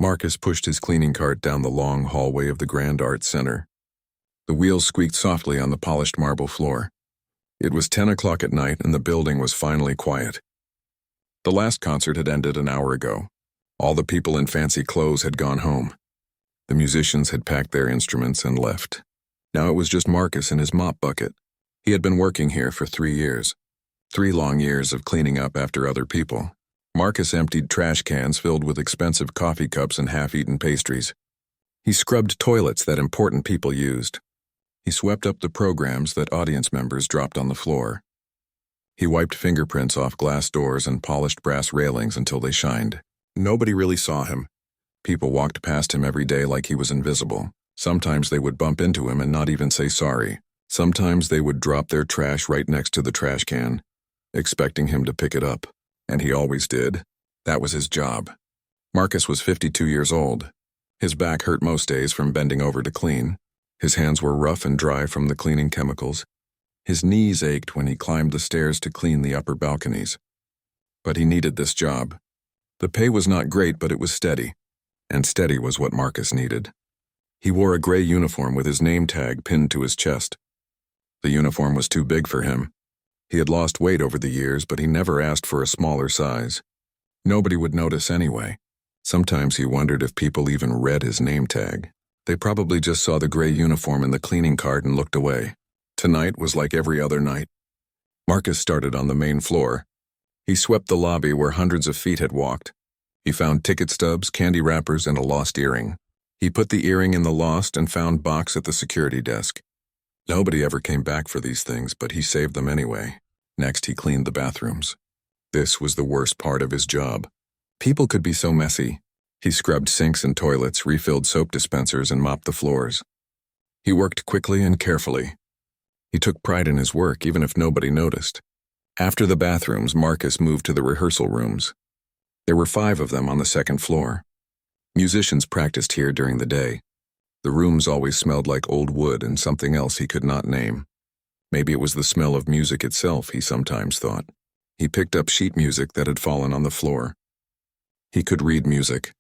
Marcus pushed his cleaning cart down the long hallway of the Grand Arts Center. The wheels squeaked softly on the polished marble floor. It was 10 o'clock at night and the building was finally quiet. The last concert had ended an hour ago. All the people in fancy clothes had gone home. The musicians had packed their instruments and left. Now it was just Marcus and his mop bucket. He had been working here for 3 years. 3 long years of cleaning up after other people. Marcus emptied trash cans filled with expensive coffee cups and half-eaten pastries. He scrubbed toilets that important people used. He swept up the programs that audience members dropped on the floor. He wiped fingerprints off glass doors and polished brass railings until they shined. Nobody really saw him. People walked past him every day like he was invisible. Sometimes they would bump into him and not even say sorry. Sometimes they would drop their trash right next to the trash can, expecting him to pick it up. And he always did. That was his job. Marcus was 52 years old. His back hurt most days from bending over to clean. His hands were rough and dry from the cleaning chemicals. His knees ached when he climbed the stairs to clean the upper balconies. But he needed this job. The pay was not great, but it was steady. And steady was what Marcus needed. He wore a gray uniform with his name tag pinned to his chest. The uniform was too big for him. He had lost weight over the years, but he never asked for a smaller size. Nobody would notice anyway. Sometimes he wondered if people even read his name tag. They probably just saw the gray uniform in the cleaning cart and looked away. Tonight was like every other night. Marcus started on the main floor. He swept the lobby where hundreds of feet had walked. He found ticket stubs, candy wrappers, and a lost earring. He put the earring in the lost and found box at the security desk. Nobody ever came back for these things, but he saved them anyway. Next, he cleaned the bathrooms. This was the worst part of his job. People could be so messy. He scrubbed sinks and toilets, refilled soap dispensers, and mopped the floors. He worked quickly and carefully. He took pride in his work, even if nobody noticed. After the bathrooms, Marcus moved to the rehearsal rooms. There were 5 of them on the 2nd floor. Musicians practiced here during the day. The rooms always smelled like old wood and something else he could not name. Maybe it was the smell of music itself, he sometimes thought. He picked up sheet music that had fallen on the floor. He could read music.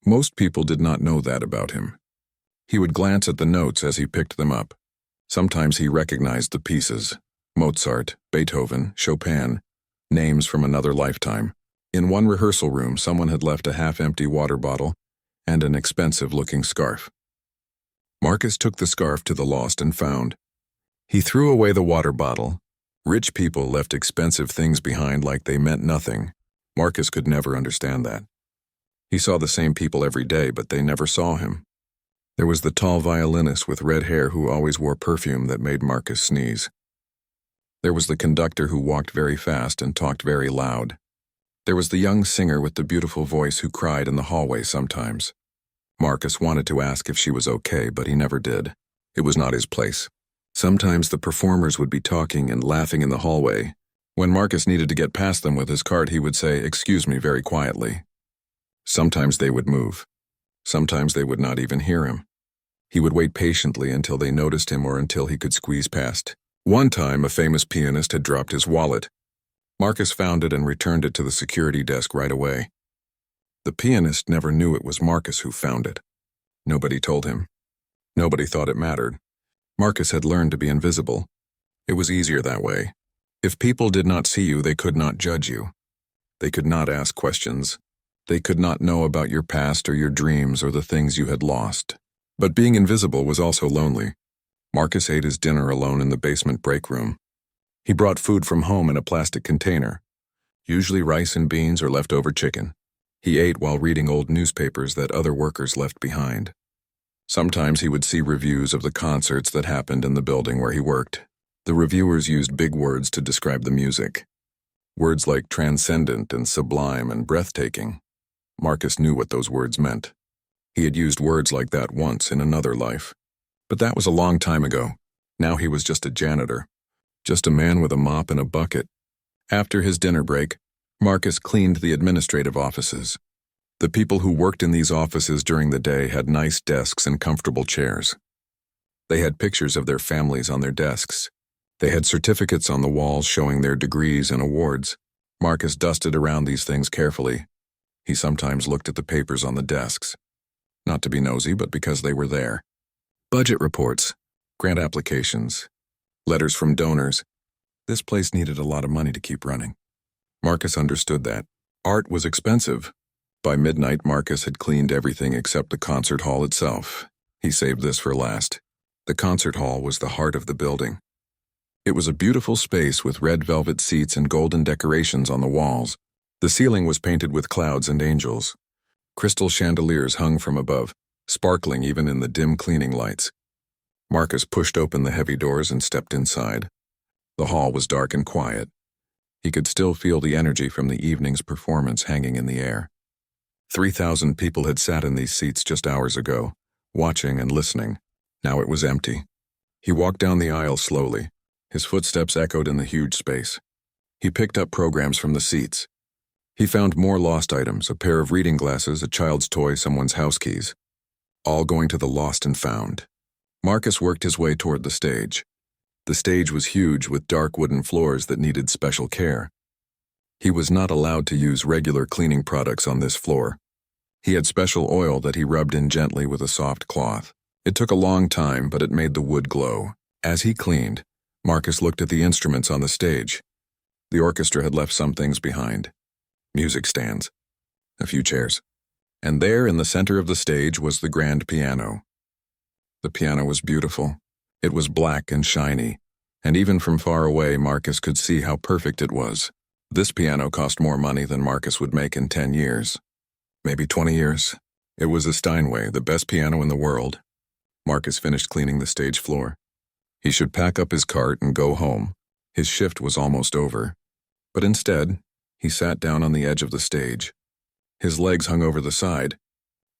Most people did not know that about him. He would glance at the notes as he picked them up. Sometimes he recognized the pieces. Mozart, Beethoven, Chopin, names from another lifetime. In one rehearsal room, someone had left a half-empty water bottle and an expensive-looking scarf. Marcus took the scarf to the lost and found. He threw away the water bottle. Rich people left expensive things behind like they meant nothing. Marcus could never understand that. He saw the same people every day, but they never saw him. There was the tall violinist with red hair who always wore perfume that made Marcus sneeze. There was the conductor who walked very fast and talked very loud. There was the young singer with the beautiful voice who cried in the hallway sometimes. Marcus wanted to ask if she was okay, but he never did. It was not his place. Sometimes the performers would be talking and laughing in the hallway. When Marcus needed to get past them with his cart, he would say, "Excuse me," very quietly. Sometimes they would move. Sometimes they would not even hear him. He would wait patiently until they noticed him or until he could squeeze past. One time, a famous pianist had dropped his wallet. Marcus found it and returned it to the security desk right away. The pianist never knew it was Marcus who found it. Nobody told him. Nobody thought it mattered. Marcus had learned to be invisible. It was easier that way. If people did not see you, they could not judge you. They could not ask questions. They could not know about your past or your dreams or the things you had lost. But being invisible was also lonely. Marcus ate his dinner alone in the basement break room. He brought food from home in a plastic container, usually rice and beans or leftover chicken. He ate while reading old newspapers that other workers left behind. Sometimes he would see reviews of the concerts that happened in the building where he worked. The reviewers used big words to describe the music. Words like transcendent and sublime and breathtaking. Marcus knew what those words meant. He had used words like that once in another life. But that was a long time ago. Now he was just a janitor. Just a man with a mop and a bucket. After his dinner break, Marcus cleaned the administrative offices. The people who worked in these offices during the day had nice desks and comfortable chairs. They had pictures of their families on their desks. They had certificates on the walls showing their degrees and awards. Marcus dusted around these things carefully. He sometimes looked at the papers on the desks. not to be nosy, but because they were there. Budget reports, grant applications, letters from donors. This place needed a lot of money to keep running. Marcus understood that. Art was expensive. By midnight, Marcus had cleaned everything except the concert hall itself. He saved this for last. The concert hall was the heart of the building. It was a beautiful space with red velvet seats and golden decorations on the walls. The ceiling was painted with clouds and angels. Crystal chandeliers hung from above, sparkling even in the dim cleaning lights. Marcus pushed open the heavy doors and stepped inside. The hall was dark and quiet. He could still feel the energy from the evening's performance hanging in the air. 3,000 people had sat in these seats just hours ago, watching and listening. Now it was empty. He walked down the aisle slowly. His footsteps echoed in the huge space. He picked up programs from the seats. He found more lost items, a pair of reading glasses, a child's toy, someone's house keys. All going to the lost and found. Marcus worked his way toward the stage. The stage was huge with dark wooden floors that needed special care. He was not allowed to use regular cleaning products on this floor. He had special oil that he rubbed in gently with a soft cloth. It took a long time, but it made the wood glow. As he cleaned, Marcus looked at the instruments on the stage. The orchestra had left some things behind. Music stands, a few chairs. And there in the center of the stage was the grand piano. The piano was beautiful. It was black and shiny, and even from far away Marcus could see how perfect it was. This piano cost more money than Marcus would make in 10 years. Maybe 20 years. It was a Steinway, the best piano in the world. Marcus finished cleaning the stage floor. He should pack up his cart and go home. His shift was almost over. But instead, he sat down on the edge of the stage. His legs hung over the side.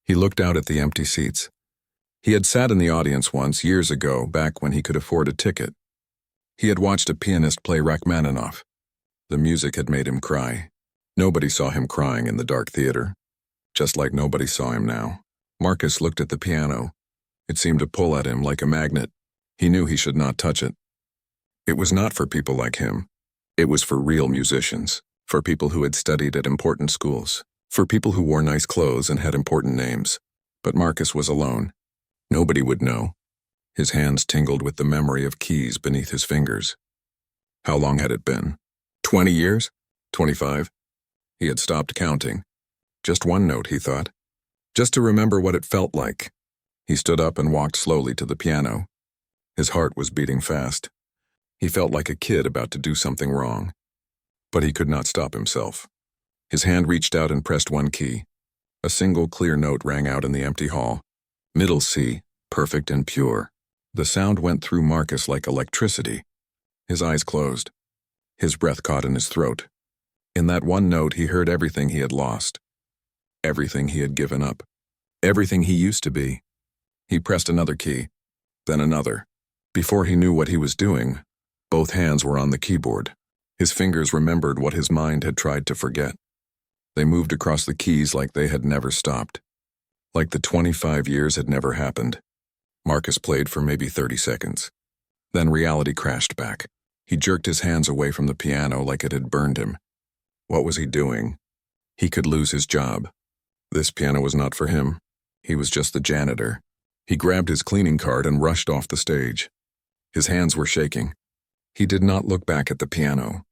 He looked out at the empty seats. He had sat in the audience once, years ago, back when he could afford a ticket. He had watched a pianist play Rachmaninoff. The music had made him cry. Nobody saw him crying in the dark theater. Just like nobody saw him now. Marcus looked at the piano. It seemed to pull at him like a magnet. He knew he should not touch it. It was not for people like him. It was for real musicians, for people who had studied at important schools, for people who wore nice clothes and had important names. But Marcus was alone. Nobody would know. His hands tingled with the memory of keys beneath his fingers. How long had it been? 20 years? 25? He had stopped counting. Just one note, he thought. Just to remember what it felt like. He stood up and walked slowly to the piano. His heart was beating fast. He felt like a kid about to do something wrong. But he could not stop himself. His hand reached out and pressed one key. A single clear note rang out in the empty hall. Middle C, perfect and pure. The sound went through Marcus like electricity. His eyes closed. His breath caught in his throat. In that one note, he heard everything he had lost. Everything he had given up. Everything he used to be. He pressed another key, then another. Before he knew what he was doing, both hands were on the keyboard. His fingers remembered what his mind had tried to forget. They moved across the keys like they had never stopped. Like the 25 years had never happened. Marcus played for maybe 30 seconds. Then reality crashed back. He jerked his hands away from the piano like it had burned him. What was he doing? He could lose his job. This piano was not for him. He was just the janitor. He grabbed his cleaning cart and rushed off the stage. His hands were shaking. He did not look back at the piano.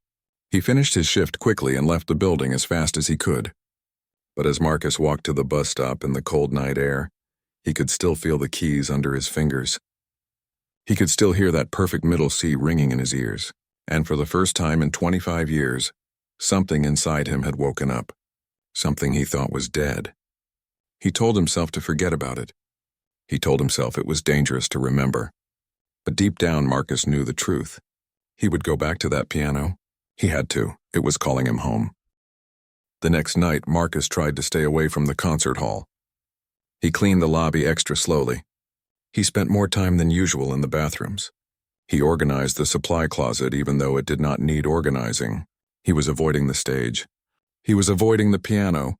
He finished his shift quickly and left the building as fast as he could. But as Marcus walked to the bus stop in the cold night air, he could still feel the keys under his fingers. He could still hear that perfect middle C ringing in his ears. And for the first time in 25 years, something inside him had woken up. Something he thought was dead. He told himself to forget about it. He told himself it was dangerous to remember. But deep down, Marcus knew the truth. He would go back to that piano. He had to. It was calling him home. The next night, Marcus tried to stay away from the concert hall. He cleaned the lobby extra slowly. He spent more time than usual in the bathrooms. He organized the supply closet even though it did not need organizing. He was avoiding the stage. He was avoiding the piano.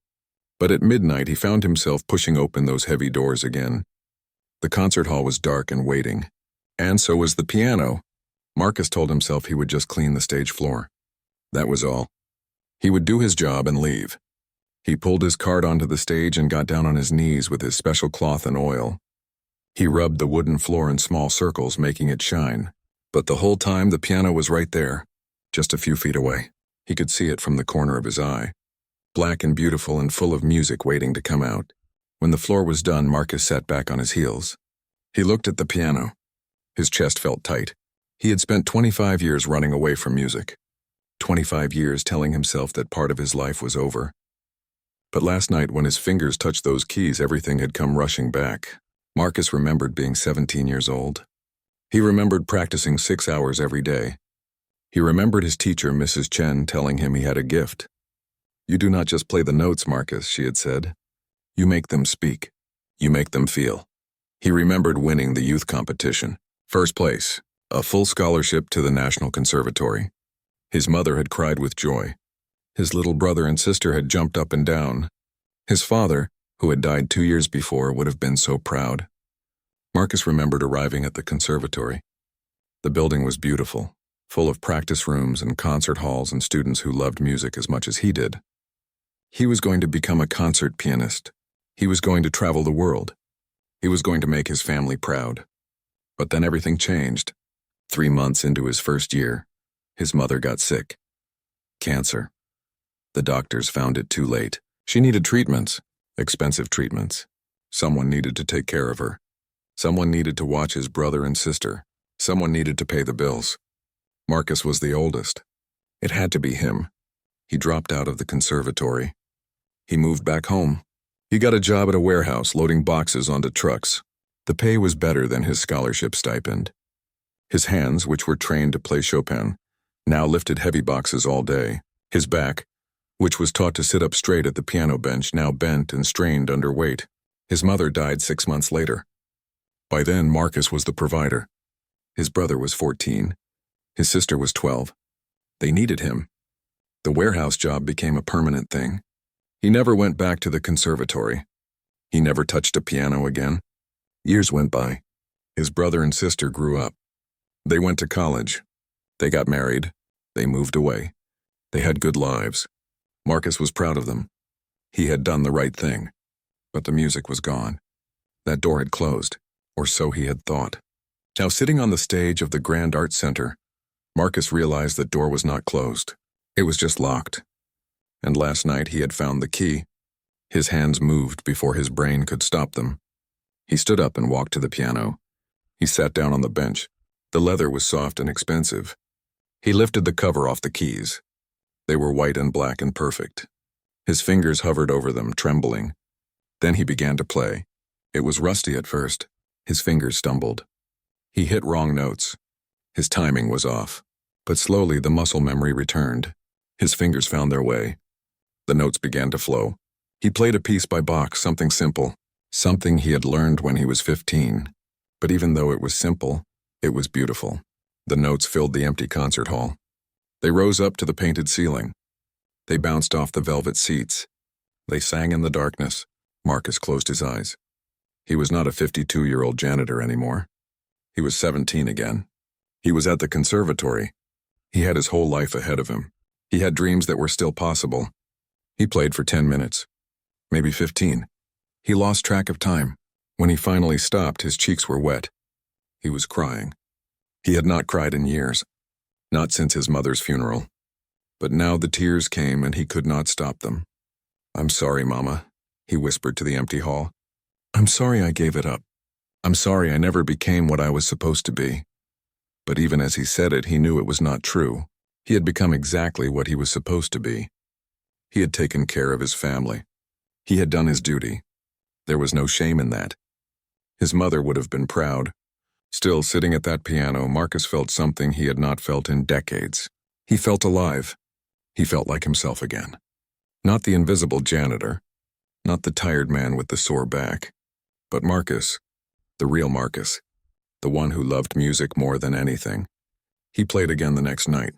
But at midnight, he found himself pushing open those heavy doors again. The concert hall was dark and waiting. And so was the piano. Marcus told himself he would just clean the stage floor. That was all. He would do his job and leave. He pulled his cart onto the stage and got down on his knees with his special cloth and oil. He rubbed the wooden floor in small circles, making it shine. But the whole time the piano was right there, just a few feet away. He could see it from the corner of his eye. Black and beautiful and full of music waiting to come out. When the floor was done, Marcus sat back on his heels. He looked at the piano. His chest felt tight. He had spent 25 years running away from music. 25 years telling himself that part of his life was over. But last night, when his fingers touched those keys, everything had come rushing back. Marcus remembered being 17 years old. He remembered practicing 6 hours every day. He remembered his teacher, Mrs. Chen, telling him he had a gift. "You do not just play the notes, Marcus," she had said. "You make them speak. You make them feel." He remembered winning the youth competition. First place, a full scholarship to the National Conservatory. His mother had cried with joy. His little brother and sister had jumped up and down. His father, who had died 2 years before, would have been so proud. Marcus remembered arriving at the conservatory. The building was beautiful, full of practice rooms and concert halls and students who loved music as much as he did. He was going to become a concert pianist. He was going to travel the world. He was going to make his family proud. But then everything changed. 3 months into his first year, his mother got sick. Cancer. The doctors found it too late. She needed treatments, expensive treatments. Someone needed to take care of her. Someone needed to watch his brother and sister. Someone needed to pay the bills. Marcus was the oldest. It had to be him. He dropped out of the conservatory. He moved back home. He got a job at a warehouse loading boxes onto trucks. The pay was better than his scholarship stipend. His hands, which were trained to play Chopin, now lifted heavy boxes all day. His back, which was taught to sit up straight at the piano bench, now bent and strained under weight. His mother died 6 months later. By then, Marcus was the provider. His brother was 14. His sister was 12. They needed him. The warehouse job became a permanent thing. He never went back to the conservatory. He never touched a piano again. Years went by. His brother and sister grew up. They went to college. They got married. They moved away. They had good lives. Marcus was proud of them. He had done the right thing. But the music was gone. That door had closed, or so he had thought. Now, sitting on the stage of the Grand Art Center, Marcus realized the door was not closed. It was just locked. And last night he had found the key. His hands moved before his brain could stop them. He stood up and walked to the piano. He sat down on the bench. The leather was soft and expensive. He lifted the cover off the keys. They were white and black and perfect. His fingers hovered over them, trembling. Then he began to play. It was rusty at first. His fingers stumbled. He hit wrong notes. His timing was off. But slowly the muscle memory returned. His fingers found their way. The notes began to flow. He played a piece by Bach, something simple, something he had learned when he was 15. But even though it was simple, it was beautiful. The notes filled the empty concert hall. They rose up to the painted ceiling. They bounced off the velvet seats. They sang in the darkness. Marcus closed his eyes. He was not a 52-year-old janitor anymore. He was 17 again. He was at the conservatory. He had his whole life ahead of him. He had dreams that were still possible. He played for 10 minutes, maybe 15. He lost track of time. When he finally stopped, his cheeks were wet. He was crying. He had not cried in years, not since his mother's funeral. But now the tears came and he could not stop them. "I'm sorry, Mama," he whispered to the empty hall. "I'm sorry I gave it up. I'm sorry I never became what I was supposed to be." But even as he said it, he knew it was not true. He had become exactly what he was supposed to be. He had taken care of his family. He had done his duty. There was no shame in that. His mother would have been proud. Still, sitting at that piano, Marcus felt something he had not felt in decades. He felt alive. He felt like himself again. Not the invisible janitor, not the tired man with the sore back, but Marcus, the real Marcus, the one who loved music more than anything. He played again the next night,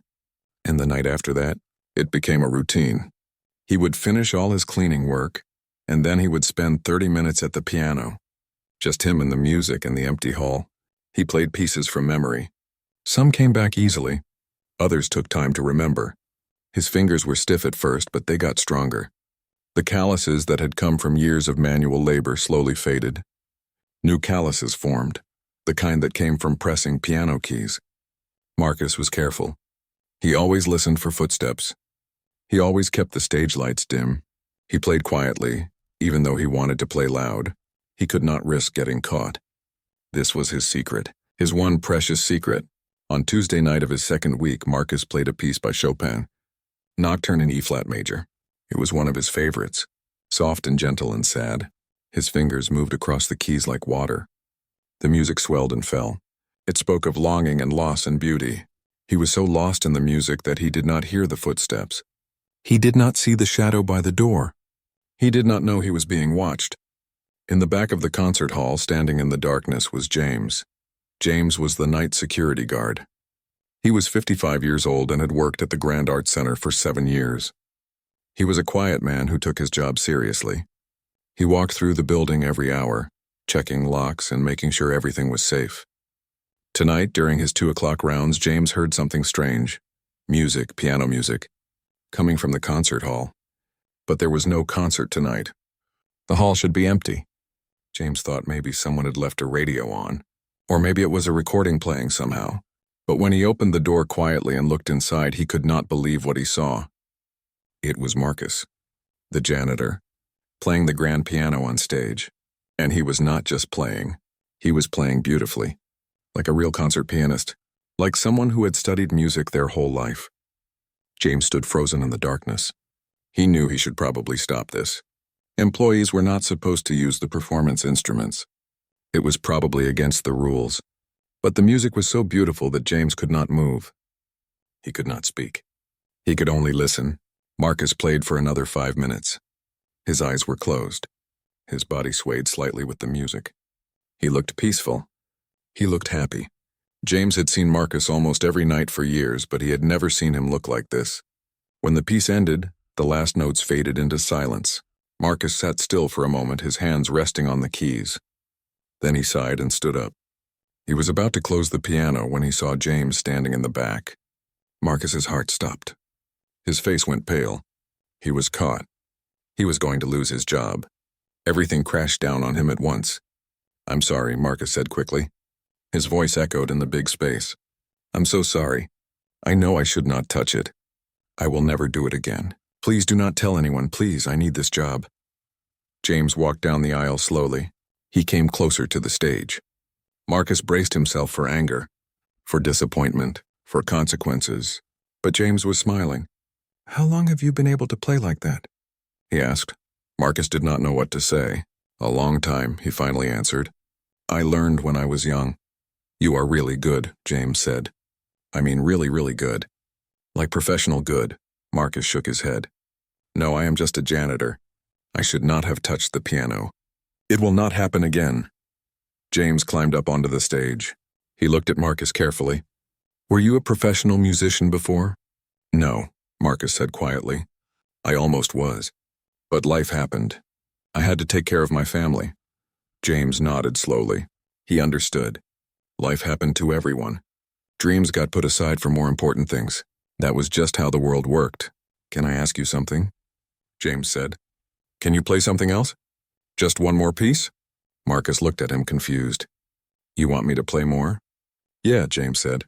and the night after that, it became a routine. He would finish all his cleaning work, and then he would spend 30 minutes at the piano. Just him and the music in the empty hall. He played pieces from memory. Some came back easily. Others took time to remember. His fingers were stiff at first, but they got stronger. The calluses that had come from years of manual labor slowly faded. New calluses formed, the kind that came from pressing piano keys. Marcus was careful. He always listened for footsteps. He always kept the stage lights dim. He played quietly, even though he wanted to play loud. He could not risk getting caught. This was his secret, his one precious secret. On Tuesday night of his second week, Marcus played a piece by Chopin, Nocturne in E-flat major. It was one of his favorites, soft and gentle and sad. His fingers moved across the keys like water. The music swelled and fell. It spoke of longing and loss and beauty. He was so lost in the music that he did not hear the footsteps. He did not see the shadow by the door. He did not know he was being watched. In the back of the concert hall, standing in the darkness, was James. James was the night security guard. He was 55 years old and had worked at the Grand Art Center for 7 years. He was a quiet man who took his job seriously. He walked through the building every hour, checking locks and making sure everything was safe. Tonight, during his 2 o'clock rounds, James heard something strange. Music, piano music, coming from the concert hall. But there was no concert tonight. The hall should be empty. James thought maybe someone had left a radio on, or maybe it was a recording playing somehow. But when he opened the door quietly and looked inside, he could not believe what he saw. It was Marcus, the janitor, playing the grand piano on stage. And he was not just playing. He was playing beautifully, like a real concert pianist, like someone who had studied music their whole life. James stood frozen in the darkness. He knew he should probably stop this. Employees were not supposed to use the performance instruments. It was probably against the rules. But the music was so beautiful that James could not move. He could not speak. He could only listen. Marcus played for another 5 minutes. His eyes were closed. His body swayed slightly with the music. He looked peaceful. He looked happy. James had seen Marcus almost every night for years, but he had never seen him look like this. When the piece ended, the last notes faded into silence. Marcus sat still for a moment, his hands resting on the keys. Then he sighed and stood up. He was about to close the piano when he saw James standing in the back. Marcus's heart stopped. His face went pale. He was caught. He was going to lose his job. Everything crashed down on him at once. "I'm sorry," Marcus said quickly. His voice echoed in the big space. "I'm so sorry. I know I should not touch it. I will never do it again. Please do not tell anyone, please, I need this job." James walked down the aisle slowly. He came closer to the stage. Marcus braced himself for anger, for disappointment, for consequences. But James was smiling. "How long have you been able to play like that?" he asked. Marcus did not know what to say. "A long time," he finally answered. "I learned when I was young." "You are really good," James said. "I mean really, really good. Like professional good." Marcus shook his head. "No, I am just a janitor. I should not have touched the piano. It will not happen again." James climbed up onto the stage. He looked at Marcus carefully. "Were you a professional musician before?" "No," Marcus said quietly. "I almost was. But life happened. I had to take care of my family." James nodded slowly. He understood. Life happened to everyone. Dreams got put aside for more important things. That was just how the world worked. "Can I ask you something?" James said. "Can you play something else? Just one more piece?" Marcus looked at him confused. "You want me to play more?" "Yeah," James said.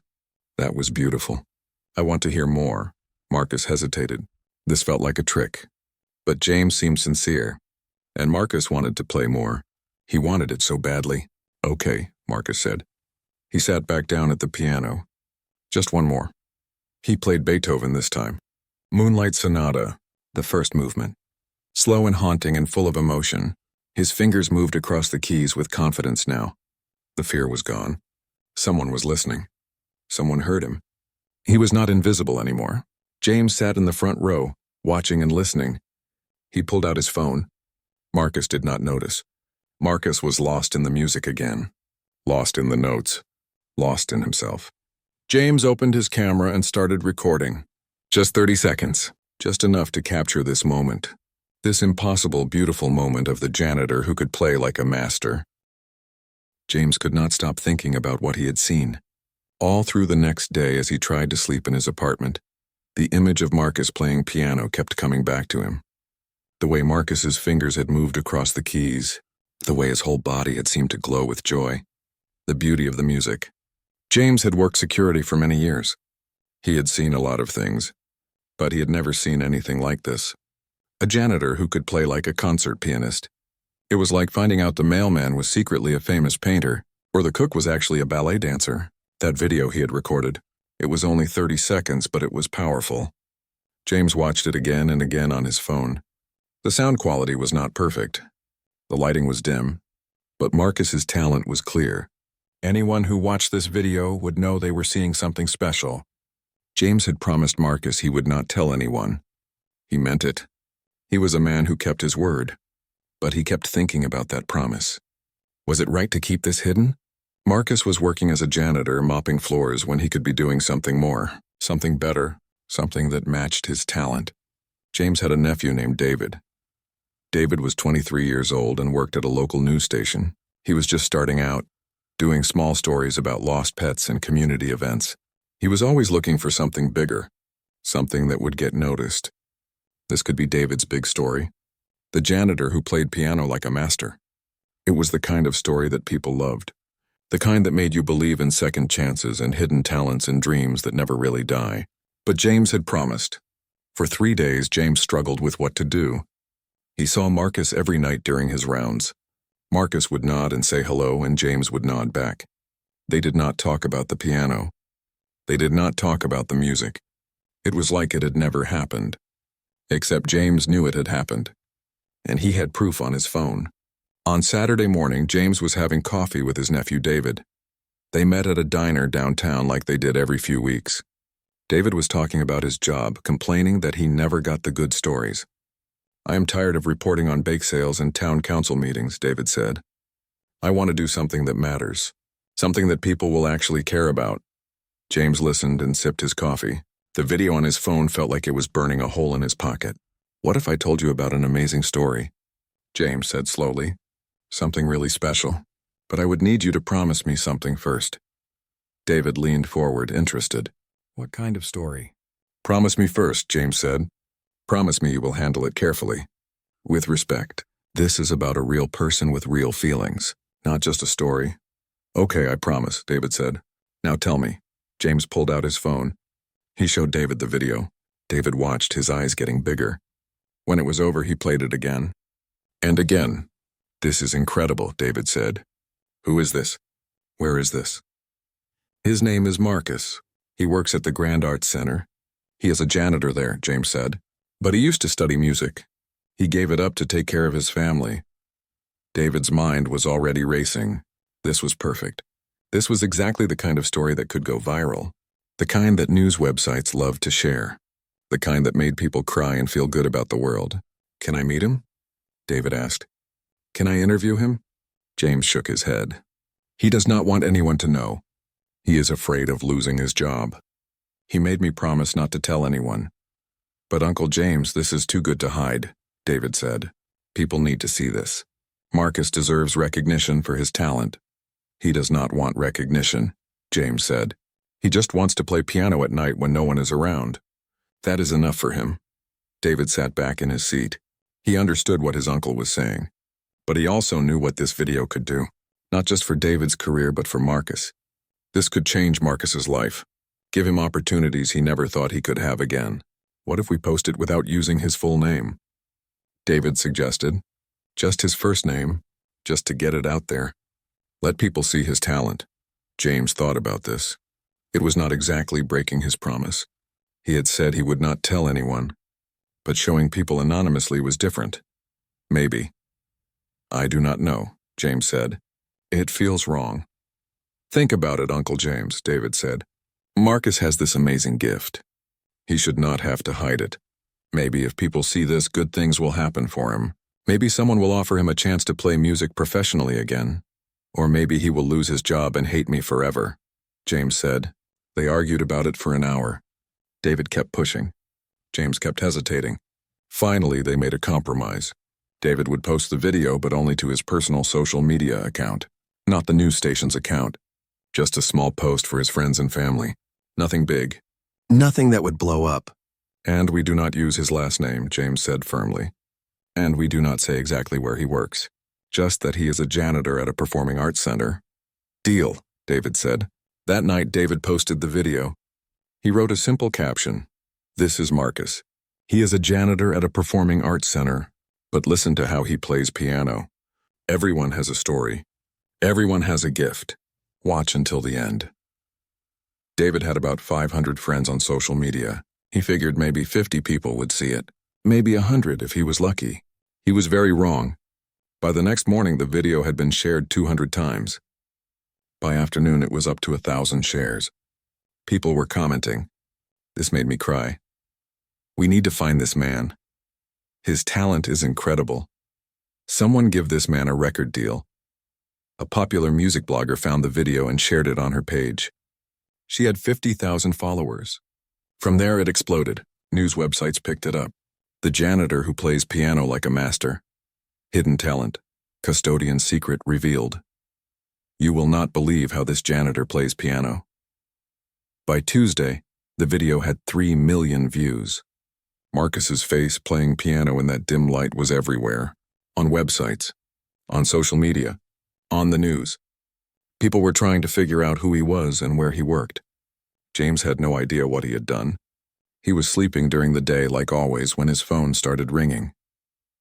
"That was beautiful. I want to hear more." Marcus hesitated. This felt like a trick. But James seemed sincere. And Marcus wanted to play more. He wanted it so badly. "Okay," Marcus said. He sat back down at the piano. "Just one more." He played Beethoven this time. Moonlight Sonata, the first movement. Slow and haunting and full of emotion. His fingers moved across the keys with confidence now. The fear was gone. Someone was listening. Someone heard him. He was not invisible anymore. James sat in the front row, watching and listening. He pulled out his phone. Marcus did not notice. Marcus was lost in the music again. Lost in the notes. Lost in himself. James opened his camera and started recording. Just 30 seconds. Just enough to capture this moment. This impossible, beautiful moment of the janitor who could play like a master. James could not stop thinking about what he had seen. All through the next day as he tried to sleep in his apartment, the image of Marcus playing piano kept coming back to him. The way Marcus's fingers had moved across the keys, the way his whole body had seemed to glow with joy, the beauty of the music. James had worked security for many years. He had seen a lot of things, but he had never seen anything like this. A janitor who could play like a concert pianist. It was like finding out the mailman was secretly a famous painter, or the cook was actually a ballet dancer. That video he had recorded. It was only 30 seconds, but it was powerful. James watched it again and again on his phone. The sound quality was not perfect. The lighting was dim, but Marcus's talent was clear. Anyone who watched this video would know they were seeing something special. James had promised Marcus he would not tell anyone. He meant it. He was a man who kept his word. But he kept thinking about that promise. Was it right to keep this hidden? Marcus was working as a janitor, mopping floors when he could be doing something more, something better, something that matched his talent. James had a nephew named David. David was 23 years old and worked at a local news station. He was just starting out, doing small stories about lost pets and community events. He was always looking for something bigger, something that would get noticed. This could be David's big story. The janitor who played piano like a master. It was the kind of story that people loved. The kind that made you believe in second chances and hidden talents and dreams that never really die. But James had promised. For 3 days, James struggled with what to do. He saw Marcus every night during his rounds. Marcus would nod and say hello, and James would nod back. They did not talk about the piano. They did not talk about the music. It was like it had never happened. Except James knew it had happened. And he had proof on his phone. On Saturday morning, James was having coffee with his nephew David. They met at a diner downtown like they did every few weeks. David was talking about his job, complaining that he never got the good stories. "I am tired of reporting on bake sales and town council meetings," David said. "I want to do something that matters, something that people will actually care about." James listened and sipped his coffee. The video on his phone felt like it was burning a hole in his pocket. "What if I told you about an amazing story?" James said slowly. "Something really special. But I would need you to promise me something first." David leaned forward, interested. "What kind of story?" "Promise me first," James said. "Promise me you will handle it carefully. With respect. This is about a real person with real feelings, not just a story." "Okay, I promise," David said. "Now tell me." James pulled out his phone. He showed David the video. David watched, his eyes getting bigger. When it was over, he played it again. And again. "This is incredible," David said. "Who is this? Where is this?" "His name is Marcus. He works at the Grand Arts Center. He is a janitor there," James said. "But he used to study music. He gave it up to take care of his family." David's mind was already racing. This was perfect. This was exactly the kind of story that could go viral. The kind that news websites loved to share. The kind that made people cry and feel good about the world. "Can I meet him?" David asked. "Can I interview him?" James shook his head. "He does not want anyone to know. He is afraid of losing his job. He made me promise not to tell anyone." "But Uncle James, this is too good to hide," David said. "People need to see this. Marcus deserves recognition for his talent." "He does not want recognition," James said. "He just wants to play piano at night when no one is around. That is enough for him." David sat back in his seat. He understood what his uncle was saying. But he also knew what this video could do. Not just for David's career, but for Marcus. This could change Marcus's life. Give him opportunities he never thought he could have again. "What if we post it without using his full name?" David suggested. "Just his first name, just to get it out there. Let people see his talent." James thought about this. It was not exactly breaking his promise. He had said he would not tell anyone. But showing people anonymously was different. Maybe. "I do not know," James said. "It feels wrong." "Think about it, Uncle James," David said. "Marcus has this amazing gift. He should not have to hide it. Maybe if people see this, good things will happen for him. Maybe someone will offer him a chance to play music professionally again. Or maybe he will lose his job and hate me forever," James said. They argued about it for an hour. David kept pushing. James kept hesitating. Finally, they made a compromise. David would post the video, but only to his personal social media account, not the news station's account. Just a small post for his friends and family. Nothing big. Nothing that would blow up. "And we do not use his last name," James said firmly. And we do not say exactly where he works, just that he is a janitor at a performing arts center. Deal, David said. That night, David posted the video. He wrote a simple caption. This is Marcus. He is a janitor at a performing arts center, but listen to how he plays piano. Everyone has a story. Everyone has a gift. Watch until the end. David had about 500 friends on social media. He figured maybe 50 people would see it. Maybe 100 if he was lucky. He was very wrong. By the next morning, the video had been shared 200 times. By afternoon, it was up to 1,000 shares. People were commenting. This made me cry. We need to find this man. His talent is incredible. Someone give this man a record deal. A popular music blogger found the video and shared it on her page. She had 50,000 followers. From there, it exploded. News websites picked it up. The janitor who plays piano like a master. Hidden talent. Custodian secret revealed. You will not believe how this janitor plays piano. By Tuesday, the video had 3 million views. Marcus's face playing piano in that dim light was everywhere. On websites, on social media, on the news. People were trying to figure out who he was and where he worked. James had no idea what he had done. He was sleeping during the day like always when his phone started ringing.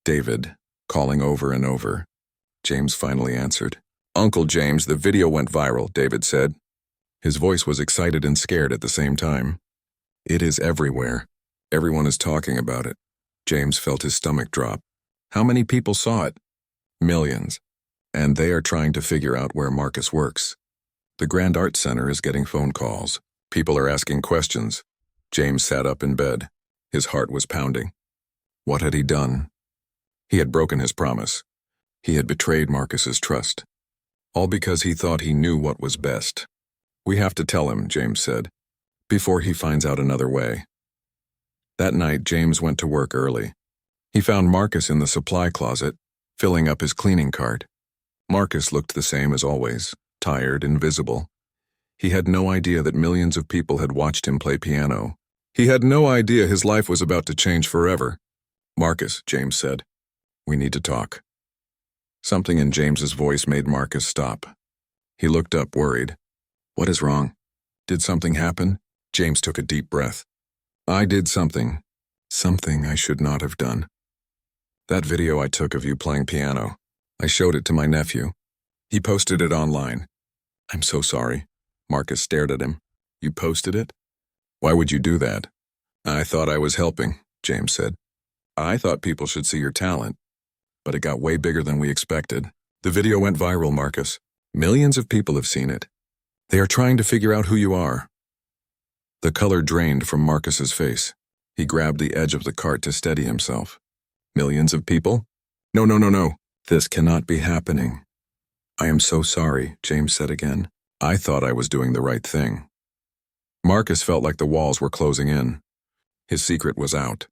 David, calling over and over. James finally answered. Uncle James, the video went viral, David said. His voice was excited and scared at the same time. It is everywhere. Everyone is talking about it. James felt his stomach drop. How many people saw it? Millions. And they are trying to figure out where Marcus works. The Grand Arts Center is getting phone calls. People are asking questions. James sat up in bed. His heart was pounding. What had he done? He had broken his promise. He had betrayed Marcus's trust. All because he thought he knew what was best. We have to tell him, James said, before he finds out another way. That night, James went to work early. He found Marcus in the supply closet, filling up his cleaning cart. Marcus looked the same as always, tired, invisible. He had no idea that millions of people had watched him play piano. He had no idea his life was about to change forever. Marcus, James said, we need to talk. Something in James's voice made Marcus stop. He looked up, worried. What is wrong? Did something happen? James took a deep breath. I did something. Something I should not have done. That video I took of you playing piano, I showed it to my nephew. He posted it online. I'm so sorry. Marcus stared at him. You posted it? Why would you do that? I thought I was helping, James said. I thought people should see your talent. But it got way bigger than we expected. The video went viral, Marcus. Millions of people have seen it. They are trying to figure out who you are. The color drained from Marcus's face. He grabbed the edge of the cart to steady himself. Millions of people? No. This cannot be happening. I am so sorry, James said again. I thought I was doing the right thing. Marcus felt like the walls were closing in. His secret was out.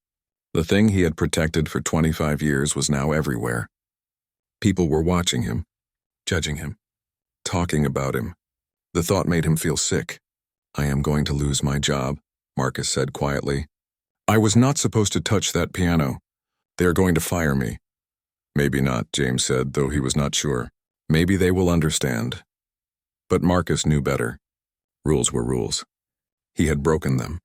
The thing he had protected for 25 years was now everywhere. People were watching him, judging him, talking about him. The thought made him feel sick. I am going to lose my job, Marcus said quietly. I was not supposed to touch that piano. They are going to fire me. Maybe not, James said, though he was not sure. Maybe they will understand. But Marcus knew better. Rules were rules. He had broken them.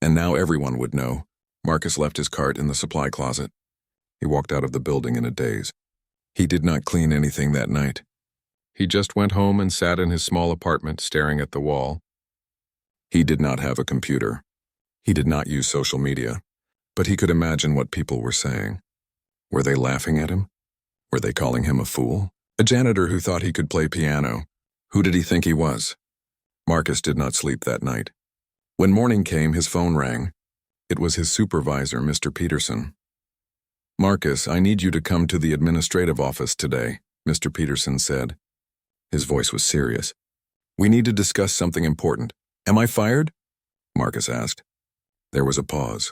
And now everyone would know. Marcus left his cart in the supply closet. He walked out of the building in a daze. He did not clean anything that night. He just went home and sat in his small apartment staring at the wall. He did not have a computer. He did not use social media. But he could imagine what people were saying. Were they laughing at him? Were they calling him a fool? A janitor who thought he could play piano. Who did he think he was? Marcus did not sleep that night. When morning came, his phone rang. It was his supervisor, Mr. Peterson. Marcus, I need you to come to the administrative office today, Mr. Peterson said. His voice was serious. We need to discuss something important. Am I fired? Marcus asked. There was a pause.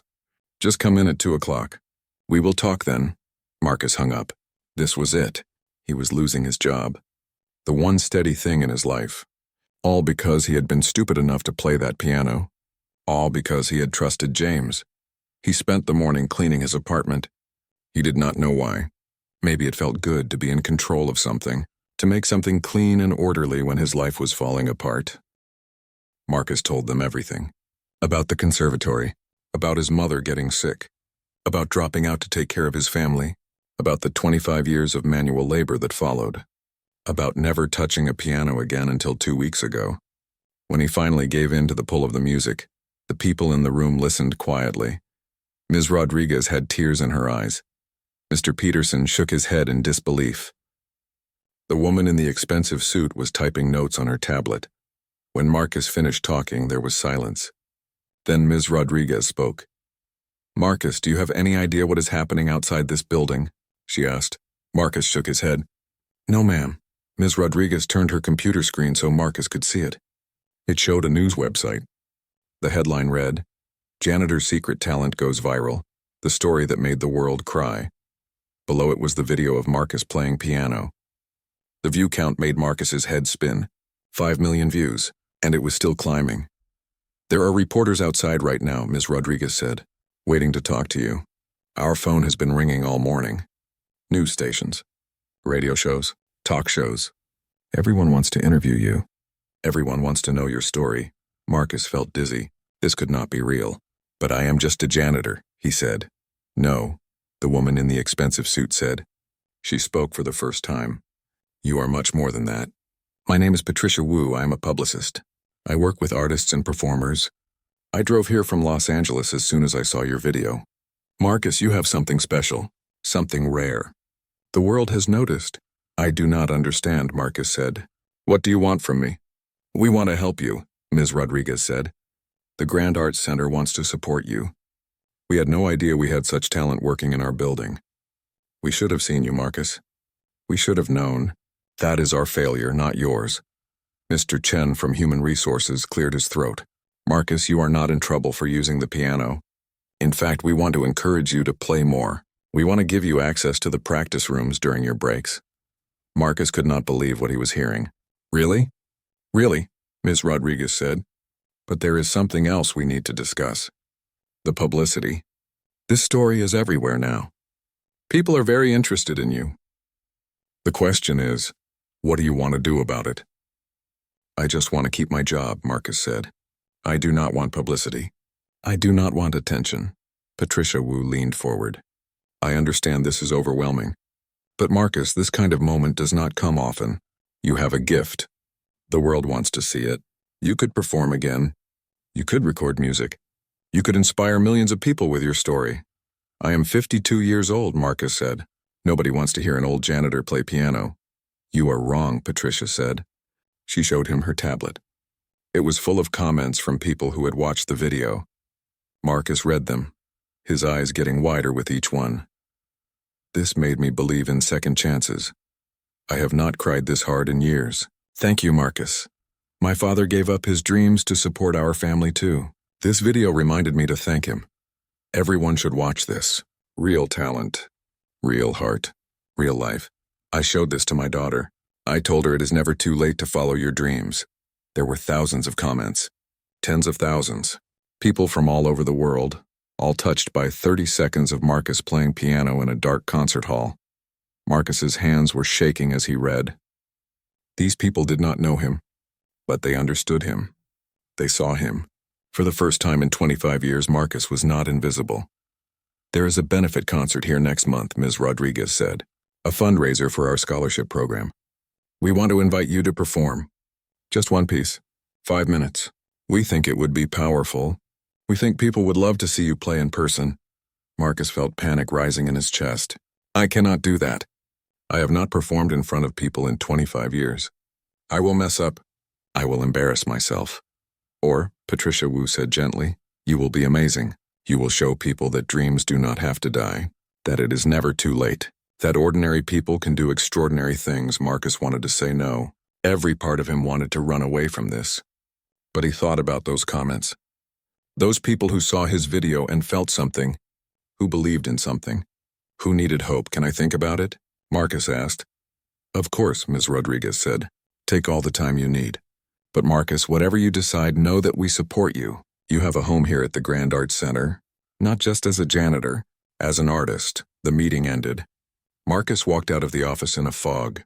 Just come in at 2 o'clock. We will talk then. Marcus hung up. This was it. He was losing his job. The one steady thing in his life. All because he had been stupid enough to play that piano. All because he had trusted James. He spent the morning cleaning his apartment. He did not know why. Maybe it felt good to be in control of something, to make something clean and orderly when his life was falling apart. Marcus told them everything. About the conservatory, about his mother getting sick, about dropping out to take care of his family, about the 25 years of manual labor that followed, about never touching a piano again until 2 weeks ago. When he finally gave in to the pull of the music, the people in the room listened quietly. Ms. Rodriguez had tears in her eyes. Mr. Peterson shook his head in disbelief. The woman in the expensive suit was typing notes on her tablet. When Marcus finished talking, there was silence. Then Ms. Rodriguez spoke. "Marcus, do you have any idea what is happening outside this building?" she asked. Marcus shook his head. "No, ma'am." Ms. Rodriguez turned her computer screen so Marcus could see it. It showed a news website. The headline read, "Janitor's secret talent goes viral, the story that made the world cry." Below it was the video of Marcus playing piano. The view count made Marcus's head spin. 5 million views, and it was still climbing. "There are reporters outside right now," Ms. Rodriguez said, "waiting to talk to you. Our phone has been ringing all morning. News stations, radio shows, talk shows. Everyone wants to interview you. Everyone wants to know your story." Marcus felt dizzy. This could not be real. "But I am just a janitor," he said. "No," the woman in the expensive suit said. She spoke for the first time. "You are much more than that. My name is Patricia Wu. I am a publicist. I work with artists and performers. I drove here from Los Angeles as soon as I saw your video. Marcus, you have something special, something rare. The world has noticed." "I do not understand," Marcus said. "What do you want from me?" "We want to help you," Ms. Rodriguez said. "The Grand Arts Center wants to support you. We had no idea we had such talent working in our building. We should have seen you, Marcus. We should have known. That is our failure, not yours." Mr. Chen from Human Resources cleared his throat. "Marcus, you are not in trouble for using the piano. In fact, we want to encourage you to play more. We want to give you access to the practice rooms during your breaks." Marcus could not believe what he was hearing. "Really?" "Really," Ms. Rodriguez said. "But there is something else we need to discuss. The publicity. This story is everywhere now. People are very interested in you. The question is, what do you want to do about it?" "I just want to keep my job," Marcus said. "I do not want publicity. I do not want attention." Patricia Wu leaned forward. "I understand this is overwhelming. But Marcus, this kind of moment does not come often. You have a gift. The world wants to see it. You could perform again. You could record music. You could inspire millions of people with your story." "I am 52 years old," Marcus said. "Nobody wants to hear an old janitor play piano." "You are wrong," Patricia said. She showed him her tablet. It was full of comments from people who had watched the video. Marcus read them, his eyes getting wider with each one. "This made me believe in second chances. I have not cried this hard in years. Thank you, Marcus. My father gave up his dreams to support our family too. This video reminded me to thank him. Everyone should watch this. Real talent, real heart, real life. I showed this to my daughter. I told her it is never too late to follow your dreams." There were thousands of comments, tens of thousands, people from all over the world, all touched by 30 seconds of Marcus playing piano in a dark concert hall. Marcus's hands were shaking as he read. These people did not know him, but they understood him. They saw him. For the first time in 25 years, Marcus was not invisible. "There is a benefit concert here next month," Ms. Rodriguez said, "a fundraiser for our scholarship program. We want to invite you to perform. Just one piece, 5 minutes. We think it would be powerful. We think people would love to see you play in person." Marcus felt panic rising in his chest. "I cannot do that. I have not performed in front of people in 25 years. I will mess up. I will embarrass myself." "Or," Patricia Wu said gently, "you will be amazing. You will show people that dreams do not have to die, that it is never too late, that ordinary people can do extraordinary things." Marcus wanted to say no. Every part of him wanted to run away from this. But he thought about those comments. Those people who saw his video and felt something, who believed in something, who needed hope. "Can I think about it?" Marcus asked. "Of course," Ms. Rodriguez said. "Take all the time you need. But Marcus, whatever you decide, know that we support you. You have a home here at the Grand Arts Center, not just as a janitor, as an artist. The meeting ended. Marcus walked out of the office in a fog.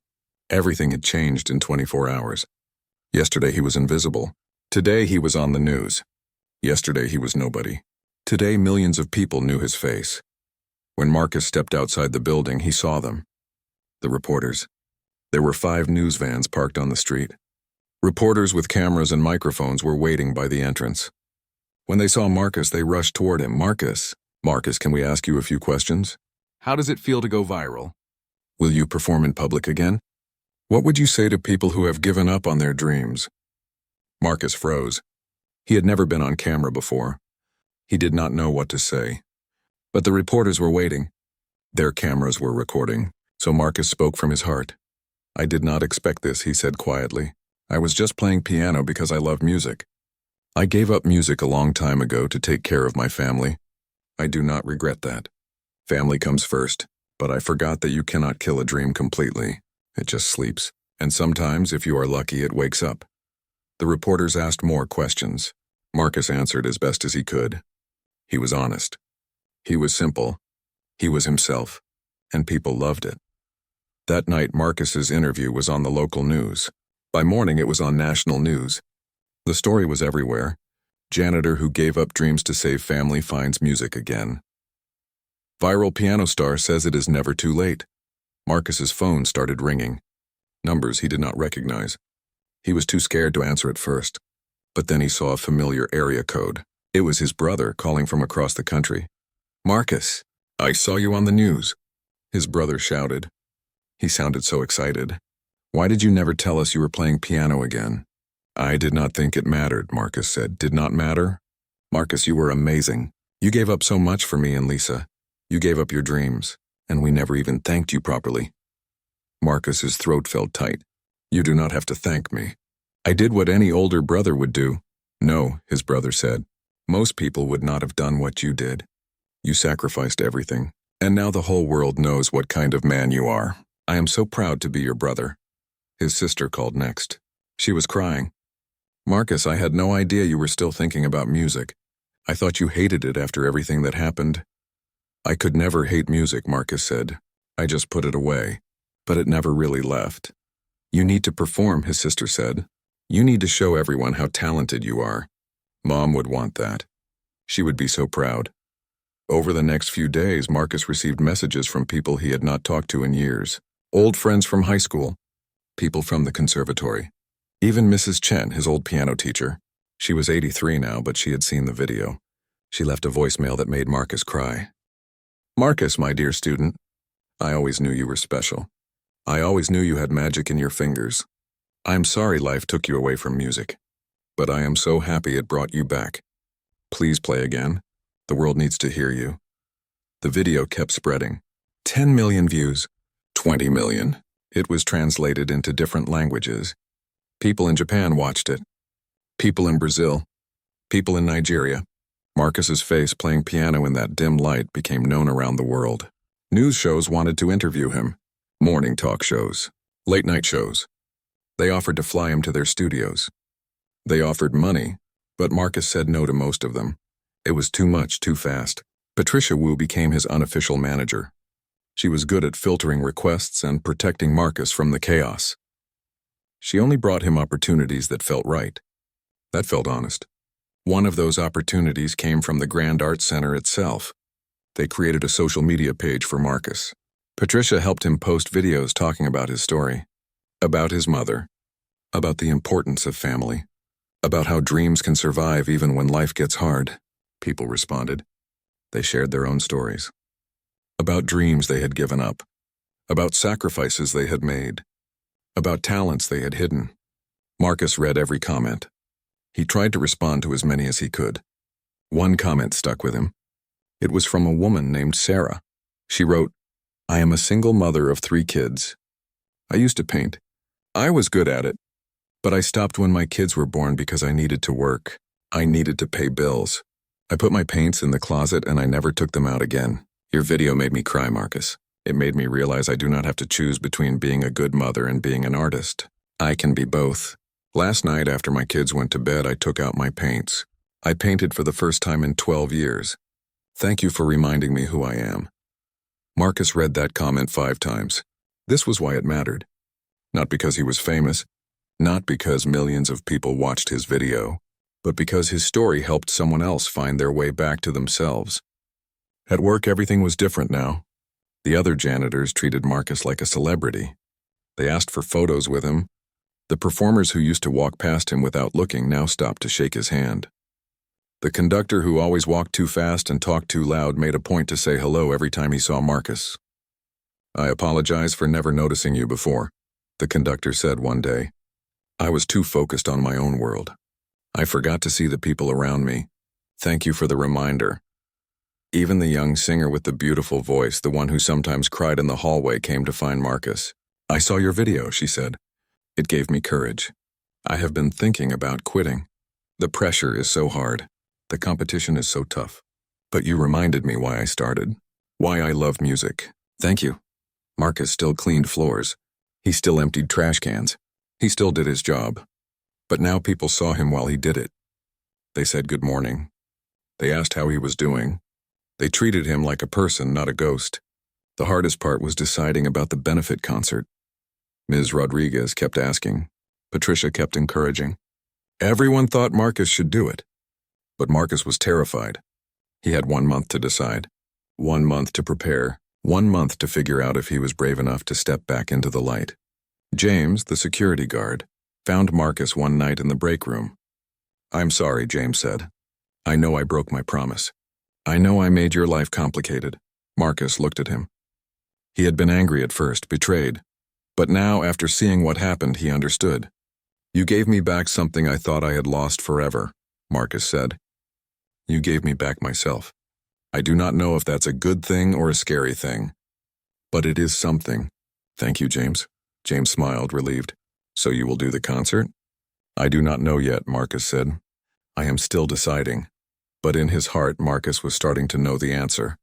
Everything had changed in 24 hours. Yesterday he was invisible. Today he was on the news. Yesterday he was nobody. Today millions of people knew his face. When Marcus stepped outside the building, he saw them. The reporters. There were 5 news vans parked on the street. Reporters with cameras and microphones were waiting by the entrance. When they saw Marcus, they rushed toward him. Marcus, can we ask you a few questions? How does it feel to go viral? Will you perform in public again? What would you say to people who have given up on their dreams? Marcus froze. He had never been on camera before. He did not know what to say. But the reporters were waiting. Their cameras were recording, so Marcus spoke from his heart. I did not expect this, he said quietly. I was just playing piano because I love music. I gave up music a long time ago to take care of my family. I do not regret that. Family comes first, but I forgot that you cannot kill a dream completely. It just sleeps, and sometimes, if you are lucky, it wakes up. The reporters asked more questions. Marcus answered as best as he could. He was honest. He was simple. He was himself, and people loved it. That night, Marcus's interview was on the local news. By morning, it was on national news. The story was everywhere. Janitor who gave up dreams to save family finds music again. Viral piano star says it is never too late. Marcus's phone started ringing. Numbers he did not recognize. He was too scared to answer at first. But then he saw a familiar area code. It was his brother calling from across the country. Marcus, I saw you on the news. His brother shouted. He sounded so excited. Why did you never tell us you were playing piano again? I did not think it mattered, Marcus said. Did not matter? Marcus, you were amazing. You gave up so much for me and Lisa. You gave up your dreams, and we never even thanked you properly. Marcus's throat felt tight. You do not have to thank me. I did what any older brother would do. No, his brother said. Most people would not have done what you did. You sacrificed everything, and now the whole world knows what kind of man you are. I am so proud to be your brother. His sister called next. She was crying. Marcus, I had no idea you were still thinking about music. I thought you hated it after everything that happened. I could never hate music, Marcus said. I just put it away. But it never really left. You need to perform, his sister said. You need to show everyone how talented you are. Mom would want that. She would be so proud. Over the next few days, Marcus received messages from people he had not talked to in years. Old friends from high school. People from the conservatory. Even Mrs. Chen, his old piano teacher. She was 83 now, but she had seen the video. She left a voicemail that made Marcus cry. Marcus, my dear student, I always knew you were special. I always knew you had magic in your fingers. I am sorry life took you away from music, but I am so happy it brought you back. Please play again. The world needs to hear you. The video kept spreading. 10 million views. 20 million. It was translated into different languages. People in Japan watched it. People in Brazil. People in Nigeria. Marcus's face playing piano in that dim light became known around the world. News shows wanted to interview him. Morning talk shows. Late night shows. They offered to fly him to their studios. They offered money, but Marcus said no to most of them. It was too much, too fast. Patricia Wu became his unofficial manager. She was good at filtering requests and protecting Marcus from the chaos. She only brought him opportunities that felt right. That felt honest. One of those opportunities came from the Grand Art Center itself. They created a social media page for Marcus. Patricia helped him post videos talking about his story, about his mother, about the importance of family, about how dreams can survive even when life gets hard. People responded. They shared their own stories. About dreams they had given up, about sacrifices they had made, about talents they had hidden. Marcus read every comment. He tried to respond to as many as he could. One comment stuck with him. It was from a woman named Sarah. She wrote, I am a single mother of 3 kids. I used to paint. I was good at it, but I stopped when my kids were born because I needed to work. I needed to pay bills. I put my paints in the closet and I never took them out again. Your video made me cry, Marcus. It made me realize I do not have to choose between being a good mother and being an artist. I can be both. Last night after my kids went to bed, I took out my paints. I painted for the first time in 12 years. Thank you for reminding me who I am. Marcus read that comment 5 times. This was why it mattered. Not because he was famous, not because millions of people watched his video, but because his story helped someone else find their way back to themselves. At work, everything was different now. The other janitors treated Marcus like a celebrity. They asked for photos with him. The performers who used to walk past him without looking now stopped to shake his hand. The conductor who always walked too fast and talked too loud made a point to say hello every time he saw Marcus. "I apologize for never noticing you before," the conductor said one day. "I was too focused on my own world. I forgot to see the people around me. Thank you for the reminder." Even the young singer with the beautiful voice, the one who sometimes cried in the hallway, came to find Marcus. "I saw your video," she said. "It gave me courage. I have been thinking about quitting. The pressure is so hard. The competition is so tough. But you reminded me why I started, why I love music. Thank you." Marcus still cleaned floors. He still emptied trash cans. He still did his job. But now people saw him while he did it. They said good morning. They asked how he was doing. They treated him like a person, not a ghost. The hardest part was deciding about the benefit concert. Ms. Rodriguez kept asking. Patricia kept encouraging. Everyone thought Marcus should do it. But Marcus was terrified. He had 1 month to decide. 1 month to prepare. 1 month to figure out if he was brave enough to step back into the light. James, the security guard, found Marcus one night in the break room. "I'm sorry," James said. "I know I broke my promise. I know I made your life complicated." Marcus looked at him. He had been angry at first, betrayed. But now, after seeing what happened, he understood. "You gave me back something I thought I had lost forever," Marcus said. "You gave me back myself. I do not know if that's a good thing or a scary thing. But it is something." "Thank you, James." James smiled, relieved. "So you will do the concert?" "I do not know yet," Marcus said. "I am still deciding." But in his heart, Marcus was starting to know the answer.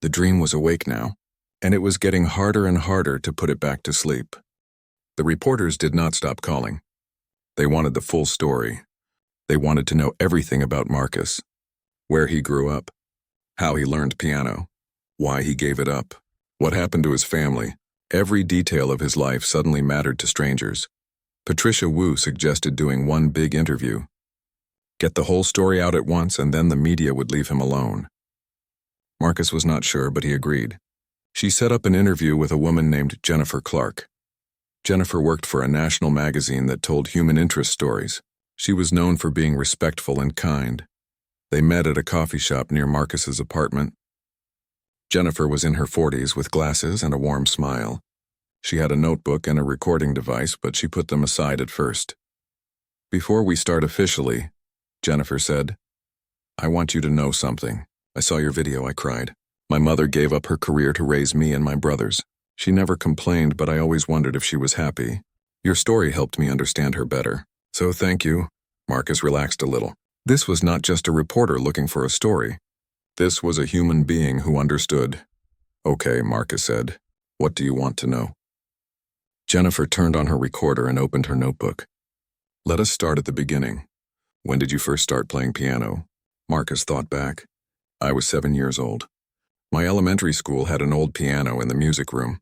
The dream was awake now, and it was getting harder and harder to put it back to sleep. The reporters did not stop calling. They wanted the full story. They wanted to know everything about Marcus. Where he grew up. How he learned piano. Why he gave it up. What happened to his family. Every detail of his life suddenly mattered to strangers. Patricia Wu suggested doing one big interview. Get the whole story out at once, and then the media would leave him alone. Marcus was not sure, but he agreed. She set up an interview with a woman named Jennifer Clark. Jennifer worked for a national magazine that told human interest stories. She was known for being respectful and kind. They met at a coffee shop near Marcus's apartment. Jennifer was in her 40s with glasses and a warm smile. She had a notebook and a recording device, but she put them aside at first. "Before we start officially," Jennifer said, "I want you to know something. I saw your video," I cried. "My mother gave up her career to raise me and my brothers. She never complained, but I always wondered if she was happy. Your story helped me understand her better. So thank you." Marcus relaxed a little. This was not just a reporter looking for a story. This was a human being who understood. "Okay," Marcus said. "What do you want to know?" Jennifer turned on her recorder and opened her notebook. "Let us start at the beginning. When did you first start playing piano?" Marcus thought back. "I was 7 years old. My elementary school had an old piano in the music room.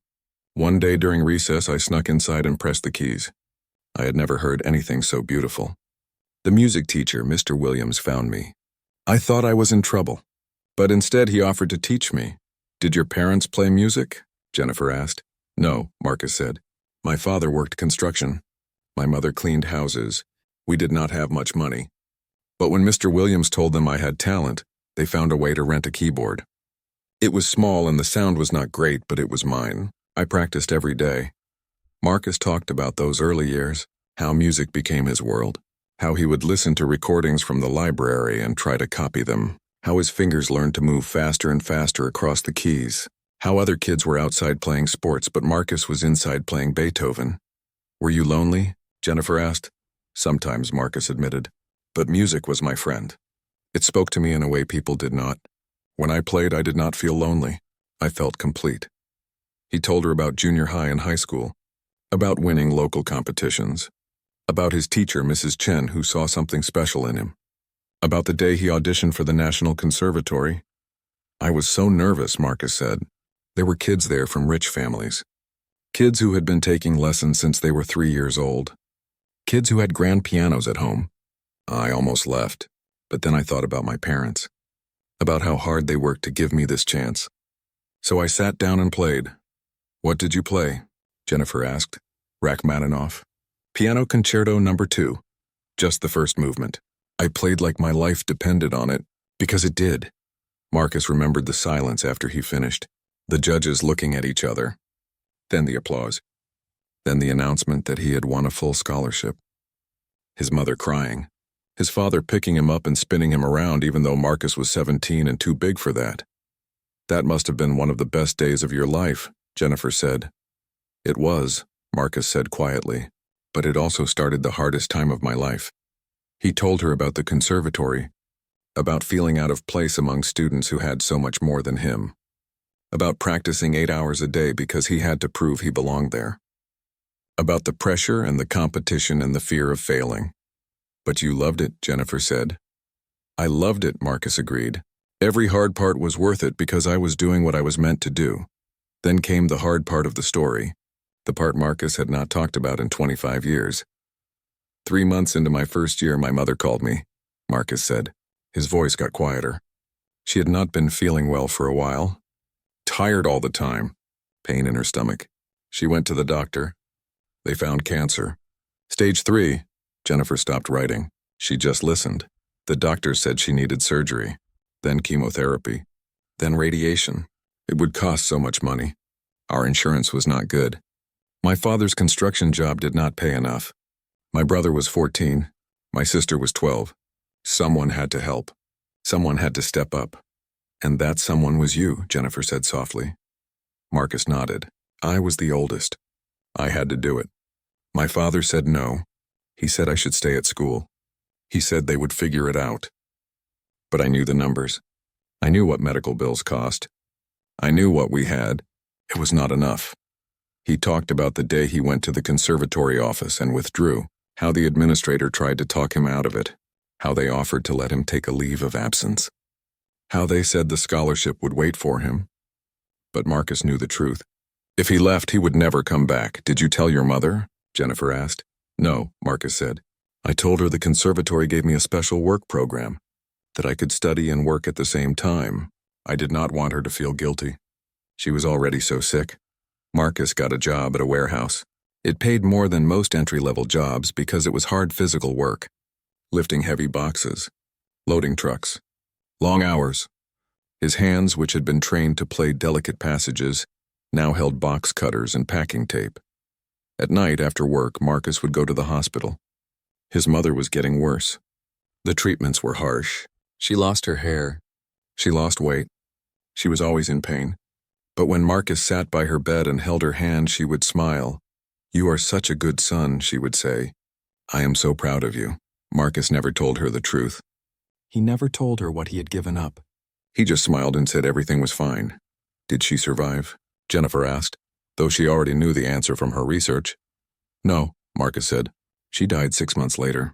One day during recess, I snuck inside and pressed the keys. I had never heard anything so beautiful. The music teacher, Mr. Williams, found me. I thought I was in trouble, but instead he offered to teach me. Did your parents play music?" Jennifer asked. "No," Marcus said. "My father worked construction. My mother cleaned houses. We did not have much money. But when Mr. Williams told them I had talent, they found a way to rent a keyboard. It was small and the sound was not great, but it was mine. I practiced every day." Marcus talked about those early years, how music became his world, how he would listen to recordings from the library and try to copy them, how his fingers learned to move faster and faster across the keys, how other kids were outside playing sports, but Marcus was inside playing Beethoven. "Were you lonely?" Jennifer asked. "Sometimes," Marcus admitted. "But music was my friend. It spoke to me in a way people did not. When I played, I did not feel lonely. I felt complete." He told her about junior high and high school, about winning local competitions, about his teacher, Mrs. Chen, who saw something special in him, about the day he auditioned for the National Conservatory. "I was so nervous," Marcus said. There were kids there from rich families. Kids who had been taking lessons since they were 3 years old. Kids who had grand pianos at home. I almost left, but then I thought about my parents, about how hard they worked to give me this chance. So I sat down and played. What did you play? Jennifer asked. Rachmaninoff. Piano Concerto No. 2. Just the first movement. I played like my life depended on it, because it did. Marcus remembered the silence after he finished, the judges looking at each other. Then the applause. Then the announcement that he had won a full scholarship. His mother crying. His father picking him up and spinning him around even though Marcus was 17 and too big for that. That must have been one of the best days of your life, Jennifer said. It was, Marcus said quietly, but it also started the hardest time of my life. He told her about the conservatory, about feeling out of place among students who had so much more than him, about practicing 8 hours a day because he had to prove he belonged there, about the pressure and the competition and the fear of failing. But you loved it, Jennifer said. I loved it, Marcus agreed. Every hard part was worth it because I was doing what I was meant to do. Then came the hard part of the story, the part Marcus had not talked about in 25 years. 3 months into my first year, my mother called me, Marcus said. His voice got quieter. She had not been feeling well for a while. Tired all the time. Pain in her stomach. She went to the doctor. They found cancer. Stage 3. Jennifer stopped writing. She just listened. The doctor said she needed surgery, then chemotherapy, then radiation. It would cost so much money. Our insurance was not good. My father's construction job did not pay enough. My brother was 14. My sister was 12. Someone had to help. Someone had to step up. And that someone was you, Jennifer said softly. Marcus nodded. I was the oldest. I had to do it. My father said no. He said I should stay at school. He said they would figure it out. But I knew the numbers. I knew what medical bills cost. I knew what we had. It was not enough. He talked about the day he went to the conservatory office and withdrew, how the administrator tried to talk him out of it, how they offered to let him take a leave of absence, how they said the scholarship would wait for him. But Marcus knew the truth. If he left, he would never come back. Did you tell your mother? Jennifer asked. No, Marcus said. I told her the conservatory gave me a special work program, that I could study and work at the same time. I did not want her to feel guilty. She was already so sick. Marcus got a job at a warehouse. It paid more than most entry-level jobs because it was hard physical work, lifting heavy boxes, loading trucks, long hours. His hands, which had been trained to play delicate passages, now held box cutters and packing tape. At night after work, Marcus would go to the hospital. His mother was getting worse. The treatments were harsh. She lost her hair. She lost weight. She was always in pain. But when Marcus sat by her bed and held her hand, she would smile. You are such a good son, she would say. I am so proud of you. Marcus never told her the truth. He never told her what he had given up. He just smiled and said everything was fine. Did she survive? Jennifer asked, though she already knew the answer from her research. No, Marcus said. She died 6 months later.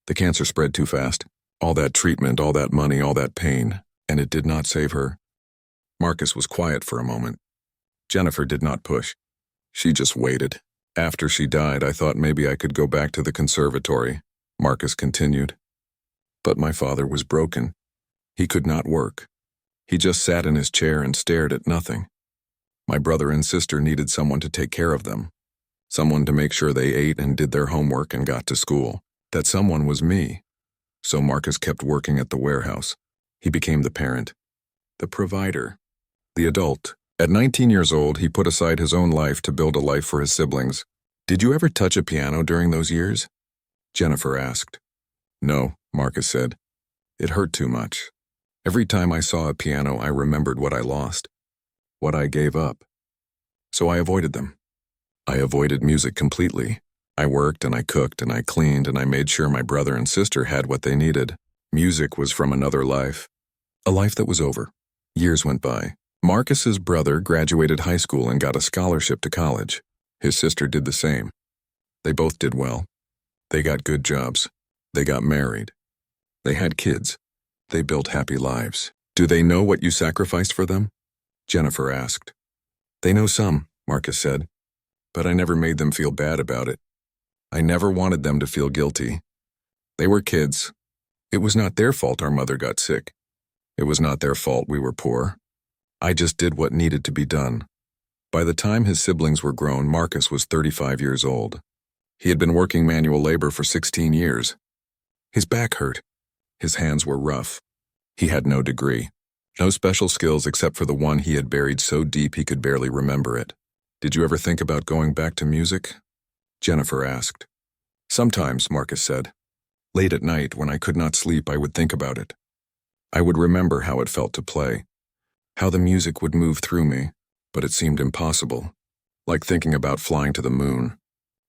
The cancer spread too fast. All that treatment, all that money, all that pain, and it did not save her. Marcus was quiet for a moment. Jennifer did not push. She just waited. After she died, I thought maybe I could go back to the conservatory, Marcus continued. But my father was broken. He could not work. He just sat in his chair and stared at nothing. My brother and sister needed someone to take care of them, someone to make sure they ate and did their homework and got to school. That someone was me. So Marcus kept working at the warehouse. He became the parent, the provider, the adult. At 19 years old, he put aside his own life to build a life for his siblings. Did you ever touch a piano during those years? Jennifer asked. No, Marcus said. It hurt too much. Every time I saw a piano, I remembered what I lost, what I gave up. So I avoided them. I avoided music completely. I worked and I cooked and I cleaned and I made sure my brother and sister had what they needed. Music was from another life, a life that was over. Years went by. Marcus's brother graduated high school and got a scholarship to college. His sister did the same. They both did well. They got good jobs. They got married. They had kids. They built happy lives. Do they know what you sacrificed for them? Jennifer asked. They know some, Marcus said, but I never made them feel bad about it. I never wanted them to feel guilty. They were kids. It was not their fault our mother got sick. It was not their fault we were poor. I just did what needed to be done. By the time his siblings were grown, Marcus was 35 years old. He had been working manual labor for 16 years. His back hurt. His hands were rough. He had no degree. No special skills except for the one he had buried so deep he could barely remember it. Did you ever think about going back to music? Jennifer asked. Sometimes, Marcus said. Late at night, when I could not sleep, I would think about it. I would remember how it felt to play, how the music would move through me, but it seemed impossible, like thinking about flying to the moon.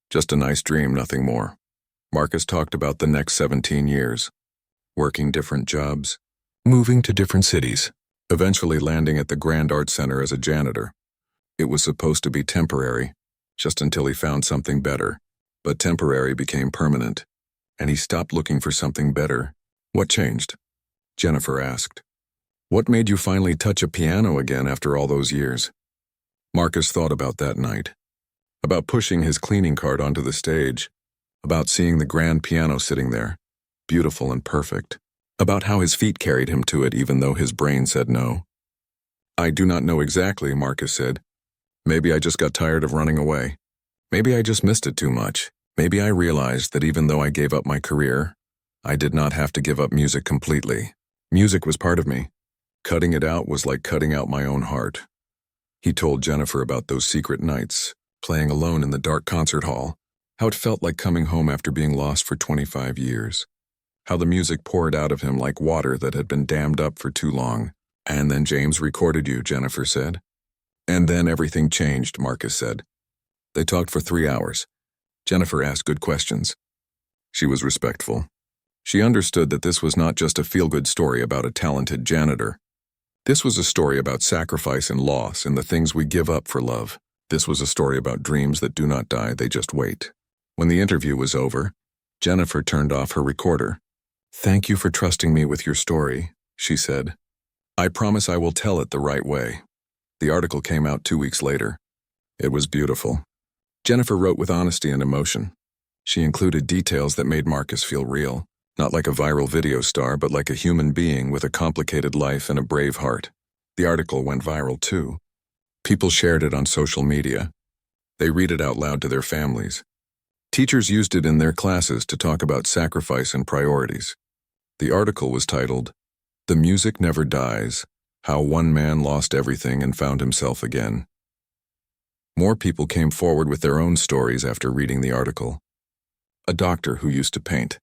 Just a nice dream, nothing more. Marcus talked about the next 17 years, working different jobs, moving to different cities, eventually landing at the Grand Art Center as a janitor. It was supposed to be temporary, just until he found something better, but temporary became permanent, and he stopped looking for something better. What changed? Jennifer asked. What made you finally touch a piano again after all those years? Marcus thought about that night, about pushing his cleaning cart onto the stage, about seeing the grand piano sitting there, beautiful and perfect, about how his feet carried him to it even though his brain said no. I do not know exactly, Marcus said. Maybe I just got tired of running away. Maybe I just missed it too much. Maybe I realized that even though I gave up my career, I did not have to give up music completely. Music was part of me. Cutting it out was like cutting out my own heart. He told Jennifer about those secret nights, playing alone in the dark concert hall, how it felt like coming home after being lost for 25 years, how the music poured out of him like water that had been dammed up for too long. And then James recorded you, Jennifer said. And then everything changed, Marcus said. They talked for 3 hours. Jennifer asked good questions. She was respectful. She understood that this was not just a feel-good story about a talented janitor. This was a story about sacrifice and loss and the things we give up for love. This was a story about dreams that do not die, they just wait. When the interview was over, Jennifer turned off her recorder. Thank you for trusting me with your story, she said. I promise I will tell it the right way. The article came out 2 weeks later. It was beautiful. Jennifer wrote with honesty and emotion. She included details that made Marcus feel real. Not like a viral video star, but like a human being with a complicated life and a brave heart. The article went viral too. People shared it on social media. They read it out loud to their families. Teachers used it in their classes to talk about sacrifice and priorities. The article was titled, "The Music Never Dies: How One Man Lost Everything and Found Himself Again." More people came forward with their own stories after reading the article. A doctor who used to paint.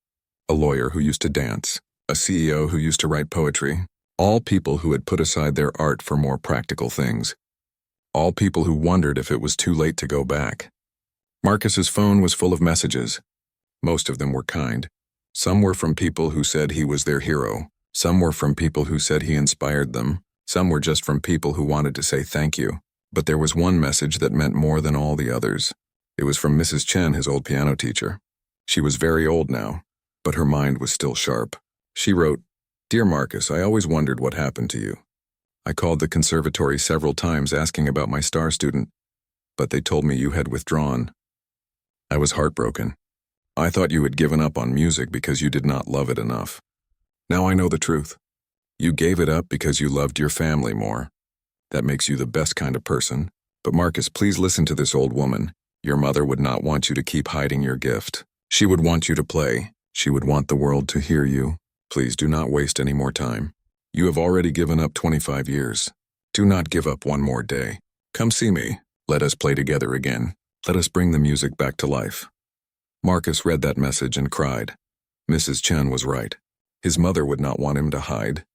A lawyer who used to dance, a CEO who used to write poetry, all people who had put aside their art for more practical things. All people who wondered if it was too late to go back. Marcus's phone was full of messages. Most of them were kind. Some were from people who said he was their hero. Some were from people who said he inspired them. Some were just from people who wanted to say thank you. But there was one message that meant more than all the others. It was from Mrs. Chen, his old piano teacher. She was very old now, but her mind was still sharp. She wrote, "Dear Marcus, I always wondered what happened to you. I called the conservatory several times asking about my star student, but they told me you had withdrawn. I was heartbroken. I thought you had given up on music because you did not love it enough. Now I know the truth. You gave it up because you loved your family more. That makes you the best kind of person. But Marcus, please listen to this old woman. Your mother would not want you to keep hiding your gift. She would want you to play. She would want the world to hear you. Please do not waste any more time. You have already given up 25 years. Do not give up one more day. Come see me. Let us play together again. Let us bring the music back to life." Marcus read that message and cried. Mrs. Chen was right. His mother would not want him to hide.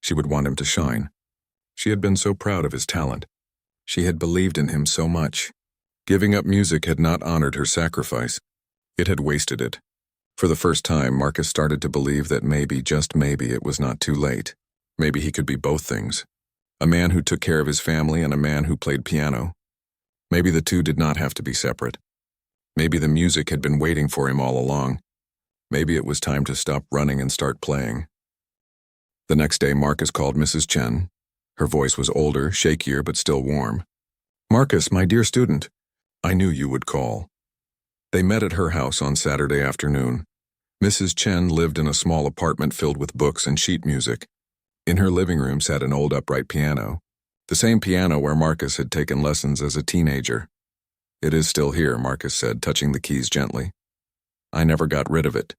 She would want him to shine. She had been so proud of his talent. She had believed in him so much. Giving up music had not honored her sacrifice. It had wasted it. For the first time, Marcus started to believe that maybe, just maybe, it was not too late. Maybe he could be both things. A man who took care of his family and a man who played piano. Maybe the two did not have to be separate. Maybe the music had been waiting for him all along. Maybe it was time to stop running and start playing. The next day, Marcus called Mrs. Chen. Her voice was older, shakier, but still warm. Marcus, my dear student. I knew you would call. They met at her house on Saturday afternoon. Mrs. Chen lived in a small apartment filled with books and sheet music. In her living room sat an old upright piano, the same piano where Marcus had taken lessons as a teenager. It is still here, Marcus said, touching the keys gently. I never got rid of it,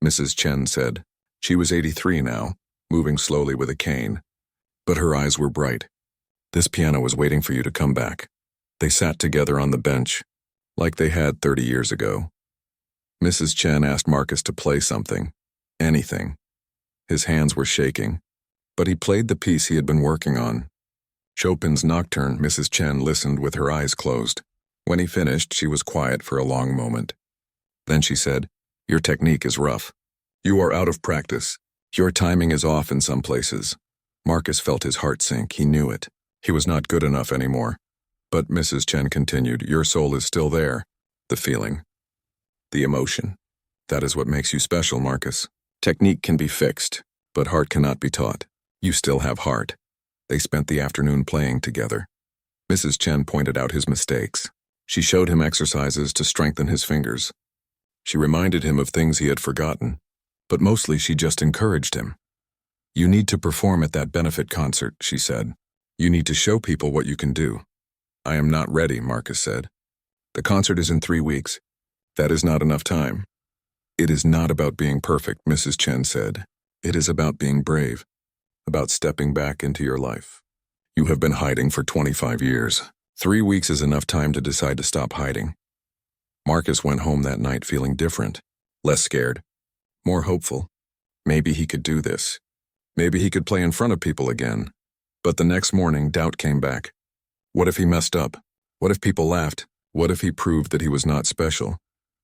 Mrs. Chen said. She was 83 now, moving slowly with a cane. But her eyes were bright. This piano was waiting for you to come back. They sat together on the bench, like they had 30 years ago. Mrs. Chen asked Marcus to play something, anything. His hands were shaking, but he played the piece he had been working on. Chopin's Nocturne. Mrs. Chen listened with her eyes closed. When he finished, she was quiet for a long moment. Then she said, Your technique is rough. You are out of practice. Your timing is off in some places. Marcus felt his heart sink. He knew it. He was not good enough anymore. But Mrs. Chen continued, Your soul is still there. The feeling. The emotion. That is what makes you special, Marcus. Technique can be fixed, but heart cannot be taught. You still have heart. They spent the afternoon playing together. Mrs. Chen pointed out his mistakes. She showed him exercises to strengthen his fingers. She reminded him of things he had forgotten, but mostly she just encouraged him. You need to perform at that benefit concert, she said. You need to show people what you can do. I am not ready, Marcus said. The concert is in 3 weeks. That is not enough time. It is not about being perfect, Mrs. Chen said. It is about being brave, about stepping back into your life. You have been hiding for 25 years. 3 weeks is enough time to decide to stop hiding. Marcus went home that night feeling different, less scared, more hopeful. Maybe he could do this. Maybe he could play in front of people again. But the next morning, doubt came back. What if he messed up? What if people laughed? What if he proved that he was not special?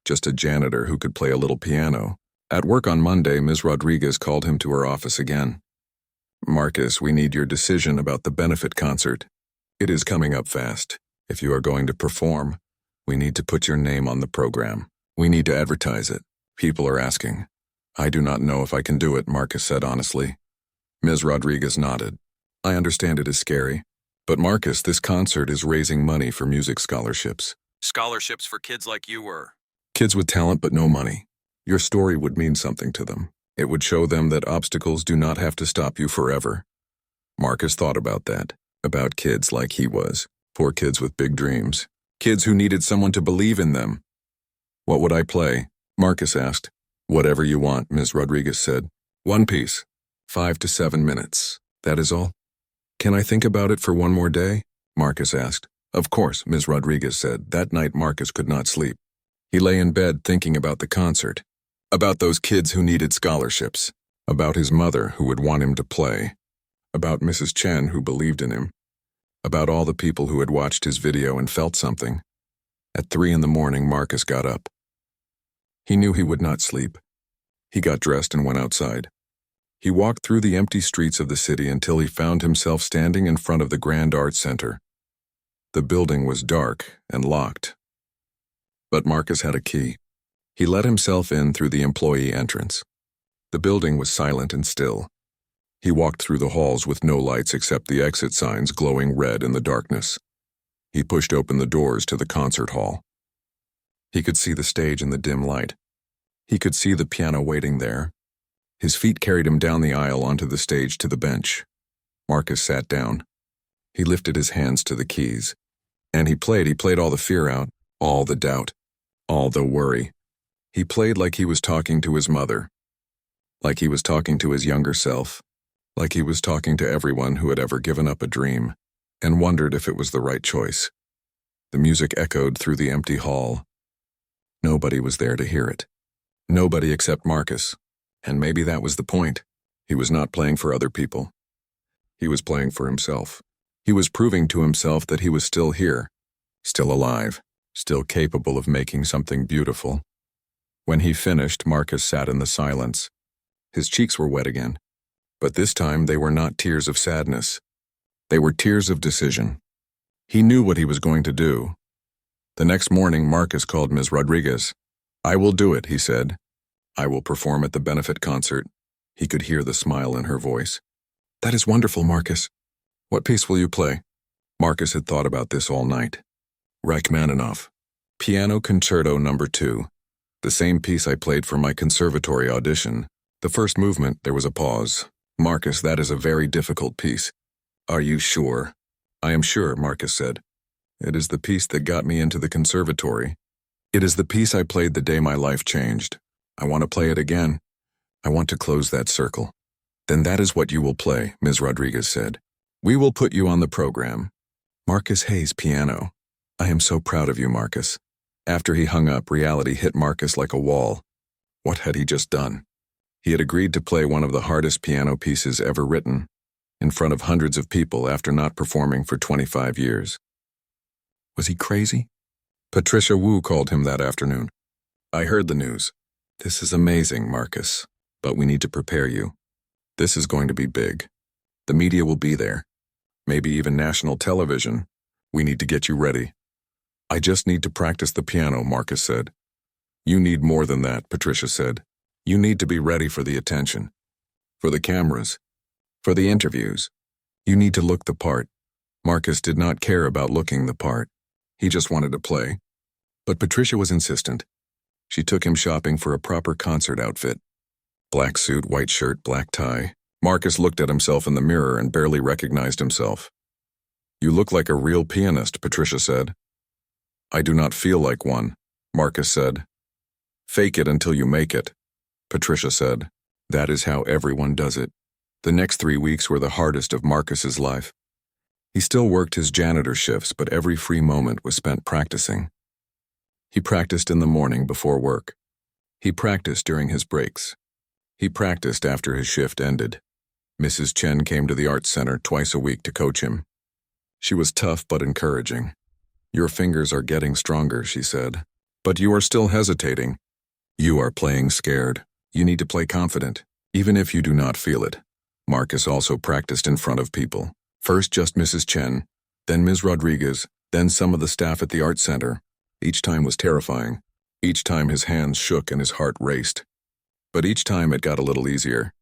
Just a janitor who could play a little piano. At work on Monday, Ms. Rodriguez called him to her office again. Marcus, we need your decision about the benefit concert. It is coming up fast. If you are going to perform, we need to put your name on the program. We need to advertise it. People are asking. I do not know if I can do it, Marcus said honestly. Ms. Rodriguez nodded. I understand it is scary. But Marcus, this concert is raising money for music scholarships. Scholarships for kids like you were. Kids with talent but no money. Your story would mean something to them. It would show them that obstacles do not have to stop you forever. Marcus thought about that. About kids like he was. Poor kids with big dreams. Kids who needed someone to believe in them. What would I play? Marcus asked. Whatever you want, Ms. Rodriguez said. One piece. 5 to 7 minutes. That is all? Can I think about it for one more day? Marcus asked. Of course, Ms. Rodriguez said. That night Marcus could not sleep. He lay in bed thinking about the concert. About those kids who needed scholarships. About his mother who would want him to play. About Mrs. Chen who believed in him. About all the people who had watched his video and felt something. At 3 in the morning, Marcus got up. He knew he would not sleep. He got dressed and went outside. He walked through the empty streets of the city until he found himself standing in front of the Grand Arts Center. The building was dark and locked. But Marcus had a key. He let himself in through the employee entrance. The building was silent and still. He walked through the halls with no lights except the exit signs glowing red in the darkness. He pushed open the doors to the concert hall. He could see the stage in the dim light. He could see the piano waiting there. His feet carried him down the aisle onto the stage to the bench. Marcus sat down. He lifted his hands to the keys. And he played all the fear out, all the doubt, all the worry. He played like he was talking to his mother. Like he was talking to his younger self. Like he was talking to everyone who had ever given up a dream and wondered if it was the right choice. The music echoed through the empty hall. Nobody was there to hear it. Nobody except Marcus. And maybe that was the point. He was not playing for other people. He was playing for himself. He was proving to himself that he was still here, still alive, still capable of making something beautiful. When he finished, Marcus sat in the silence. His cheeks were wet again. But this time they were not tears of sadness. They were tears of decision. He knew what he was going to do. The next morning, Marcus called Ms. Rodriguez. I will do it, he said. I will perform at the benefit concert. He could hear the smile in her voice. That is wonderful, Marcus. What piece will you play? Marcus had thought about this all night. Rachmaninoff. Piano Concerto No. 2. The same piece I played for my conservatory audition. The first movement, there was a pause. Marcus, that is a very difficult piece. Are you sure? I am sure, Marcus said. It is the piece that got me into the conservatory. It is the piece I played the day my life changed. I want to play it again. I want to close that circle. Then that is what you will play, Ms. Rodriguez said. We will put you on the program. Marcus Hayes, piano. I am so proud of you, Marcus. After he hung up, reality hit Marcus like a wall. What had he just done? He had agreed to play one of the hardest piano pieces ever written, in front of hundreds of people after not performing for 25 years. Was he crazy? Patricia Wu called him that afternoon. I heard the news. This is amazing, Marcus, but we need to prepare you. This is going to be big. The media will be there. Maybe even national television. We need to get you ready. I just need to practice the piano, Marcus said. You need more than that, Patricia said. You need to be ready for the attention, for the cameras, for the interviews. You need to look the part. Marcus did not care about looking the part. He just wanted to play. But Patricia was insistent. She took him shopping for a proper concert outfit. Black suit, white shirt, black tie. Marcus looked at himself in the mirror and barely recognized himself. You look like a real pianist, Patricia said. I do not feel like one, Marcus said. Fake it until you make it, Patricia said. That is how everyone does it. The next 3 weeks were the hardest of Marcus's life. He still worked his janitor shifts, but every free moment was spent practicing. He practiced in the morning before work. He practiced during his breaks. He practiced after his shift ended. Mrs. Chen came to the arts center twice a week to coach him. She was tough but encouraging. Your fingers are getting stronger, she said. But you are still hesitating. You are playing scared. You need to play confident, even if you do not feel it. Marcus also practiced in front of people. First just Mrs. Chen, then Ms. Rodriguez, then some of the staff at the art center. Each time was terrifying. Each time his hands shook and his heart raced. But each time it got a little easier.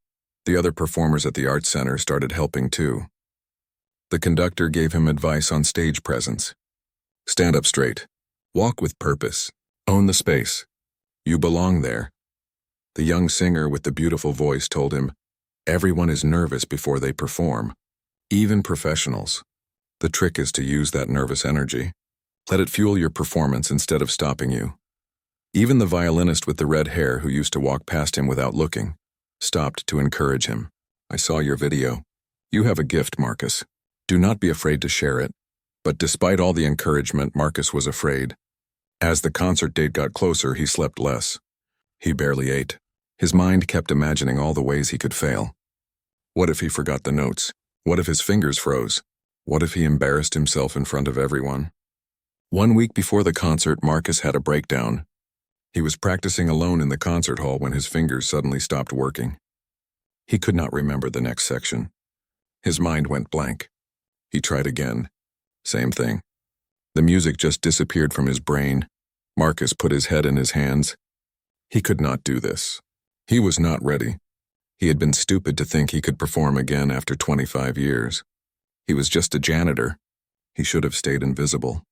The other performers at the art center started helping too. The conductor gave him advice on stage presence. Stand up straight. Walk with purpose. Own the space. You belong there. The young singer with the beautiful voice told him, everyone is nervous before they perform. Even professionals. The trick is to use that nervous energy. Let it fuel your performance instead of stopping you. Even the violinist with the red hair who used to walk past him without looking, stopped to encourage him. I saw your video. You have a gift, Marcus. Do not be afraid to share it. But despite all the encouragement, Marcus was afraid. As the concert date got closer, he slept less. He barely ate. His mind kept imagining all the ways he could fail. What if he forgot the notes? What if his fingers froze? What if he embarrassed himself in front of everyone? 1 week before the concert, Marcus had a breakdown. He was practicing alone in the concert hall when his fingers suddenly stopped working. He could not remember the next section. His mind went blank. He tried again. Same thing. The music just disappeared from his brain. Marcus put his head in his hands. He could not do this. He was not ready. He had been stupid to think he could perform again after 25 years. He was just a janitor. He should have stayed invisible.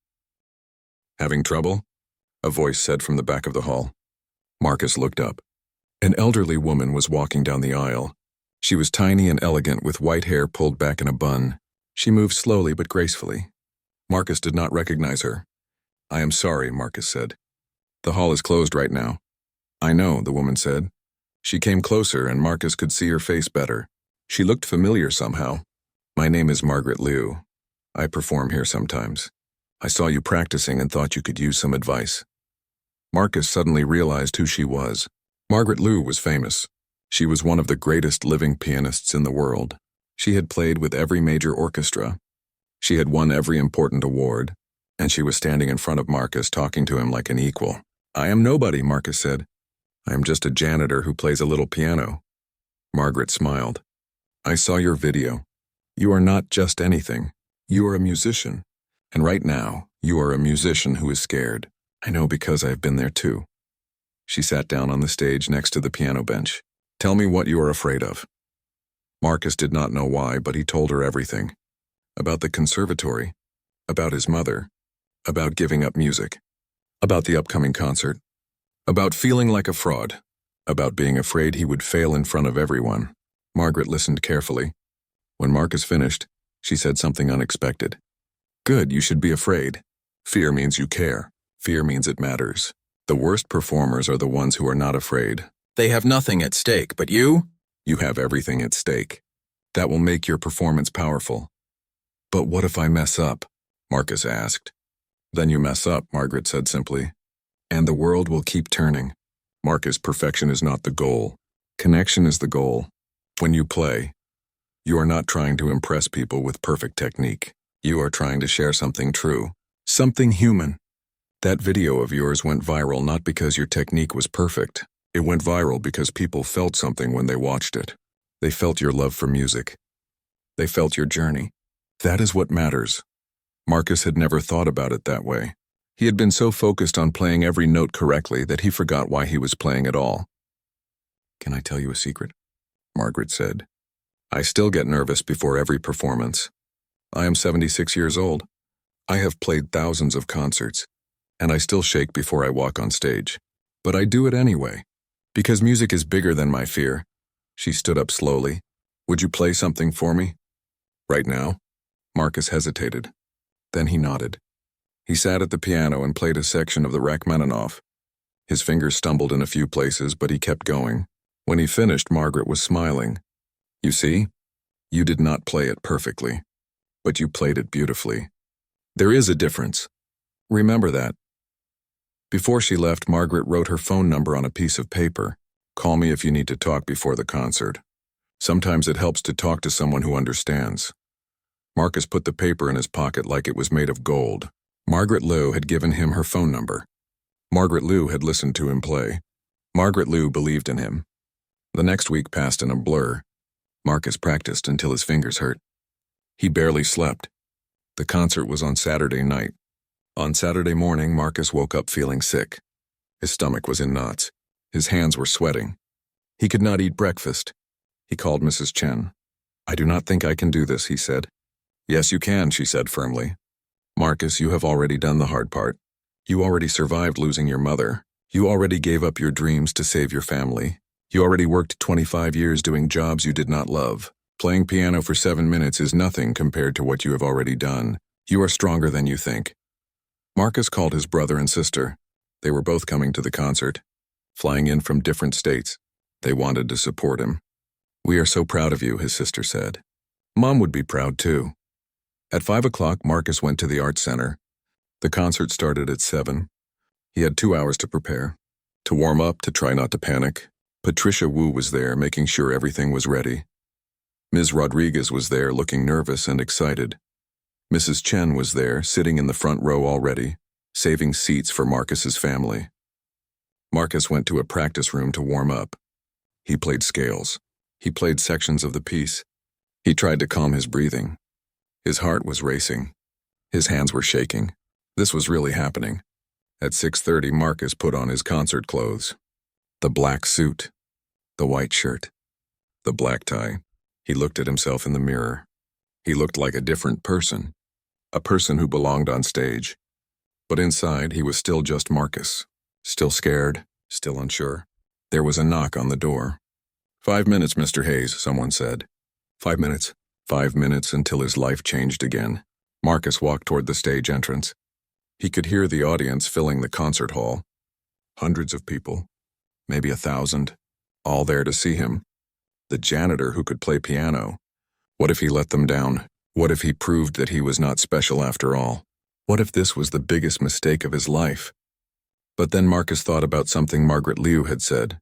Having trouble? A voice said from the back of the hall. Marcus looked up. An elderly woman was walking down the aisle. She was tiny and elegant with white hair pulled back in a bun. She moved slowly but gracefully. Marcus did not recognize her. I am sorry, Marcus said. The hall is closed right now. I know, the woman said. She came closer and Marcus could see her face better. She looked familiar somehow. My name is Margaret Liu. I perform here sometimes. I saw you practicing and thought you could use some advice. Marcus suddenly realized who she was. Margaret Liu was famous. She was one of the greatest living pianists in the world. She had played with every major orchestra. She had won every important award, and she was standing in front of Marcus talking to him like an equal. I am nobody, Marcus said. I am just a janitor who plays a little piano. Margaret smiled. I saw your video. You are not just anything. You are a musician. And right now, you are a musician who is scared. I know because I have been there too. She sat down on the stage next to the piano bench. Tell me what you are afraid of. Marcus did not know why, but he told her everything. About the conservatory, About his mother. About giving up music. About the upcoming concert. About feeling like a fraud. About being afraid he would fail in front of everyone. Margaret listened carefully. When Marcus finished, she said something unexpected. Good, you should be afraid. Fear means you care. Fear means it matters. The worst performers are the ones who are not afraid. They have nothing at stake, but you? You have everything at stake. That will make your performance powerful. But what if I mess up? Marcus asked. Then you mess up, Margaret said simply. And the world will keep turning. Marcus, perfection is not the goal. Connection is the goal. When you play, you are not trying to impress people with perfect technique. You are trying to share something true, something human. That video of yours went viral not because your technique was perfect. It went viral because people felt something when they watched it. They felt your love for music. They felt your journey. That is what matters. Marcus had never thought about it that way. He had been so focused on playing every note correctly that he forgot why he was playing at all. Can I tell you a secret? Margaret said. I still get nervous before every performance. I am 76 years old. I have played thousands of concerts, and I still shake before I walk on stage. But I do it anyway, because music is bigger than my fear. She stood up slowly. Would you play something for me? Right now? Marcus hesitated. Then he nodded. He sat at the piano and played a section of the Rachmaninoff. His fingers stumbled in a few places, but he kept going. When he finished, Margaret was smiling. You see? You did not play it perfectly, but you played it beautifully. There is a difference. Remember that. Before she left, Margaret wrote her phone number on a piece of paper. Call me if you need to talk before the concert. Sometimes it helps to talk to someone who understands. Marcus put the paper in his pocket like it was made of gold. Margaret Liu had given him her phone number. Margaret Liu had listened to him play. Margaret Liu believed in him. The next week passed in a blur. Marcus practiced until his fingers hurt. He barely slept. The concert was on Saturday night. On Saturday morning, Marcus woke up feeling sick. His stomach was in knots. His hands were sweating. He could not eat breakfast. He called Mrs. Chen. I do not think I can do this, he said. Yes, you can, she said firmly. Marcus, you have already done the hard part. You already survived losing your mother. You already gave up your dreams to save your family. You already worked 25 years doing jobs you did not love. Playing piano for 7 minutes is nothing compared to what you have already done. You are stronger than you think. Marcus called his brother and sister. They were both coming to the concert, flying in from different states. They wanted to support him. We are so proud of you, his sister said. Mom would be proud too. At 5 o'clock, Marcus went to the Arts Center. The concert started at 7. He had 2 hours to prepare, to warm up, to try not to panic. Patricia Wu was there, making sure everything was ready. Ms. Rodriguez was there, looking nervous and excited. Mrs. Chen was there, sitting in the front row already, saving seats for Marcus's family. Marcus went to a practice room to warm up. He played scales. He played sections of the piece. He tried to calm his breathing. His heart was racing. His hands were shaking. This was really happening. At 6:30, Marcus put on his concert clothes. The black suit, the white shirt, the black tie. He looked at himself in the mirror. He looked like a different person, a person who belonged on stage. But inside, he was still just Marcus, still scared, still unsure. There was a knock on the door. 5 minutes, Mr. Hayes, someone said. 5 minutes. 5 minutes until his life changed again. Marcus walked toward the stage entrance. He could hear the audience filling the concert hall. Hundreds of people, maybe 1,000, all there to see him. The janitor who could play piano. What if he let them down? What if he proved that he was not special after all? What if this was the biggest mistake of his life? But then Marcus thought about something Margaret Liu had said.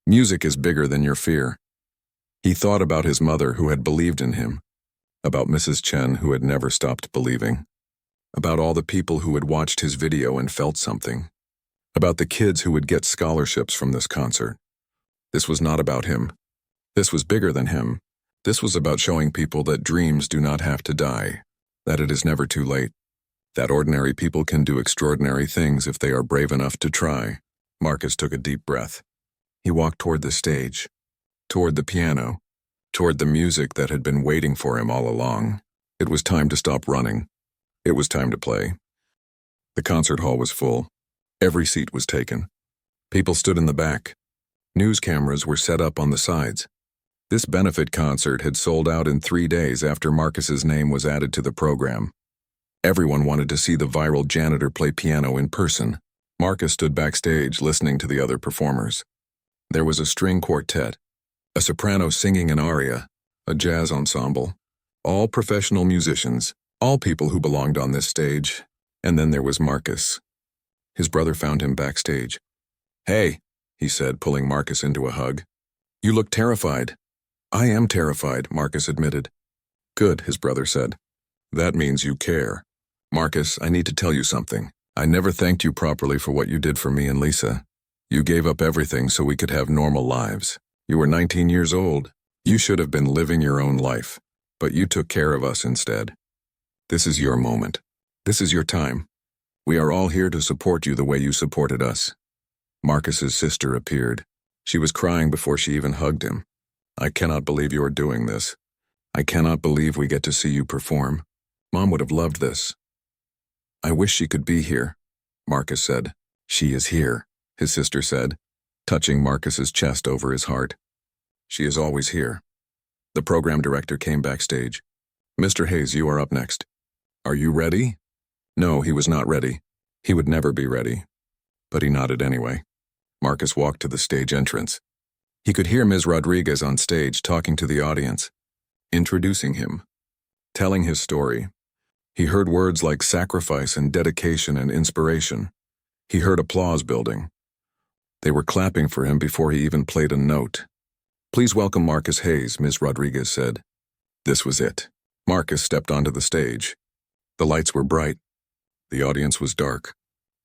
Music is bigger than your fear. He thought about his mother who had believed in him, about Mrs. Chen who had never stopped believing, about all the people who had watched his video and felt something, about the kids who would get scholarships from this concert. This was not about him. This was bigger than him. This was about showing people that dreams do not have to die, that it is never too late, that ordinary people can do extraordinary things if they are brave enough to try. Marcus took a deep breath. He walked toward the stage, toward the piano, toward the music that had been waiting for him all along. It was time to stop running. It was time to play. The concert hall was full. Every seat was taken. People stood in the back. News cameras were set up on the sides. This benefit concert had sold out in 3 days after Marcus's name was added to the program. Everyone wanted to see the viral Janitor play piano in person. Marcus stood backstage listening to the other performers. There was a string quartet, a soprano singing an aria, a jazz ensemble, all professional musicians, all people who belonged on this stage, and then there was Marcus. His brother found him backstage. "Hey," he said, pulling Marcus into a hug. "You look terrified." "I am terrified," Marcus admitted. "Good," his brother said. "That means you care. Marcus, I need to tell you something. I never thanked you properly for what you did for me and Lisa. You gave up everything so we could have normal lives. You were 19 years old. You should have been living your own life, but you took care of us instead. This is your moment. This is your time. We are all here to support you the way you supported us." Marcus's sister appeared. She was crying before she even hugged him. "I cannot believe you are doing this. I cannot believe we get to see you perform. Mom would have loved this." "I wish she could be here," Marcus said. "She is here," his sister said, touching Marcus's chest over his heart. "She is always here." The program director came backstage. "Mr. Hayes, you are up next. Are you ready?" No, he was not ready. He would never be ready. But he nodded anyway. Marcus walked to the stage entrance. He could hear Ms. Rodriguez on stage talking to the audience, introducing him, telling his story. He heard words like sacrifice and dedication and inspiration. He heard applause building. They were clapping for him before he even played a note. "Please welcome Marcus Hayes," Ms. Rodriguez said. This was it. Marcus stepped onto the stage. The lights were bright. The audience was dark.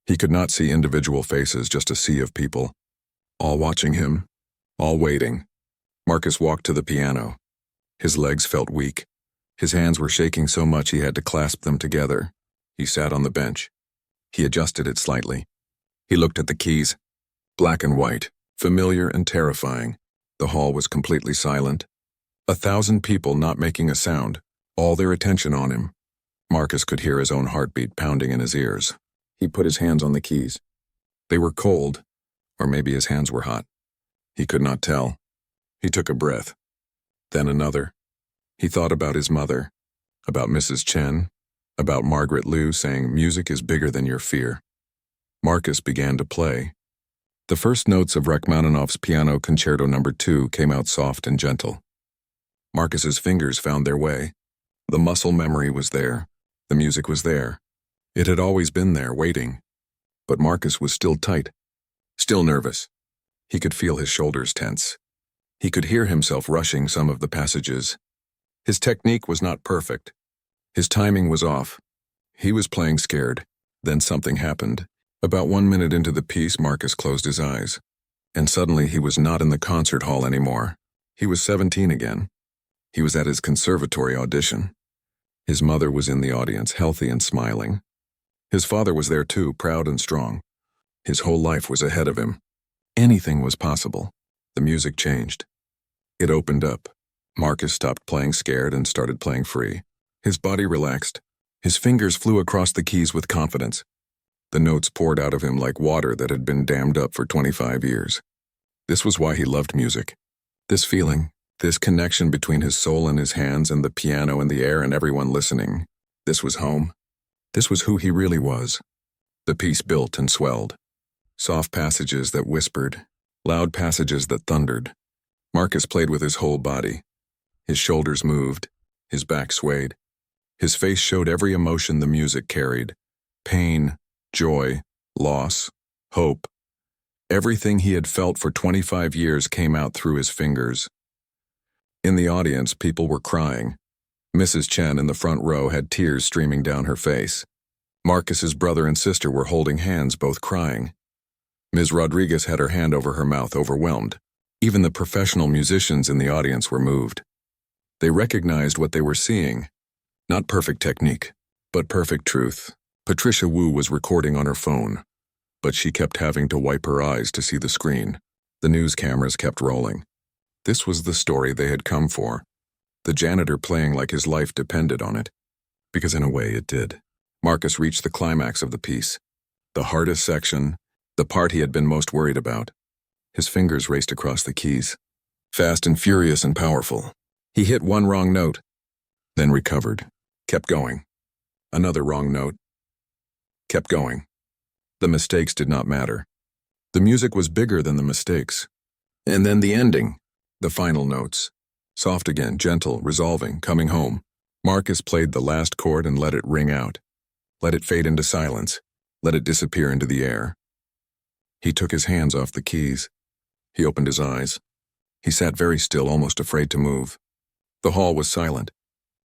He could not see individual faces, just a sea of people, all watching him, all waiting. Marcus walked to the piano. His legs felt weak. His hands were shaking so much he had to clasp them together. He sat on the bench. He adjusted it slightly. He looked at the keys. Black and white, familiar and terrifying. The hall was completely silent. 1,000 people not making a sound, all their attention on him. Marcus could hear his own heartbeat pounding in his ears. He put his hands on the keys. They were cold, or maybe his hands were hot. He could not tell. He took a breath. Then another. He thought about his mother, about Mrs. Chen, about Margaret Liu saying music is bigger than your fear. Marcus began to play. The first notes of Rachmaninoff's Piano Concerto No. 2 came out soft and gentle. Marcus's fingers found their way. The muscle memory was there. The music was there. It had always been there, waiting. But Marcus was still tight, still nervous. He could feel his shoulders tense. He could hear himself rushing some of the passages. His technique was not perfect. His timing was off. He was playing scared. Then something happened. About 1 minute into the piece, Marcus closed his eyes. And suddenly he was not in the concert hall anymore. He was 17 again. He was at his conservatory audition. His mother was in the audience, healthy and smiling. His father was there too, proud and strong. His whole life was ahead of him. Anything was possible. The music changed. It opened up. Marcus stopped playing scared and started playing free. His body relaxed. His fingers flew across the keys with confidence. The notes poured out of him like water that had been dammed up for 25 years. This was why he loved music. This feeling, this connection between his soul and his hands and the piano and the air and everyone listening. This was home. This was who he really was. The piece built and swelled. Soft passages that whispered, loud passages that thundered. Marcus played with his whole body. His shoulders moved. His back swayed. His face showed every emotion the music carried. Pain, joy, loss, hope. Everything he had felt for 25 years came out through his fingers. In the audience, people were crying. Mrs. Chen in the front row had tears streaming down her face. Marcus's brother and sister were holding hands, both crying. Ms. Rodriguez had her hand over her mouth, overwhelmed. Even the professional musicians in the audience were moved. They recognized what they were seeing. Not perfect technique, but perfect truth. Patricia Wu was recording on her phone, but she kept having to wipe her eyes to see the screen. The news cameras kept rolling. This was the story they had come for. The janitor playing like his life depended on it. Because in a way it did. Marcus reached the climax of the piece. The hardest section, the part he had been most worried about. His fingers raced across the keys. Fast and furious and powerful. He hit one wrong note, then recovered. Kept going. Another wrong note. Kept going. The mistakes did not matter. The music was bigger than the mistakes. And then the ending. The final notes. Soft again, gentle, resolving, coming home. Marcus played the last chord and let it ring out. Let it fade into silence. Let it disappear into the air. He took his hands off the keys. He opened his eyes. He sat very still, almost afraid to move. The hall was silent.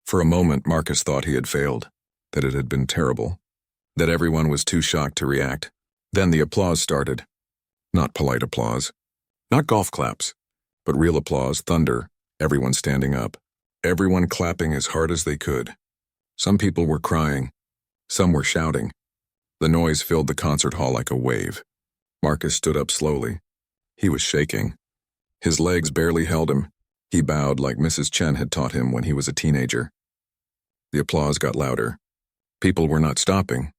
For a moment, Marcus thought he had failed, that it had been terrible, that everyone was too shocked to react. Then the applause started. Not polite applause. Not golf claps. But real applause, thunder, everyone standing up. Everyone clapping as hard as they could. Some people were crying. Some were shouting. The noise filled the concert hall like a wave. Marcus stood up slowly. He was shaking. His legs barely held him. He bowed like Mrs. Chen had taught him when he was a teenager. The applause got louder. People were not stopping.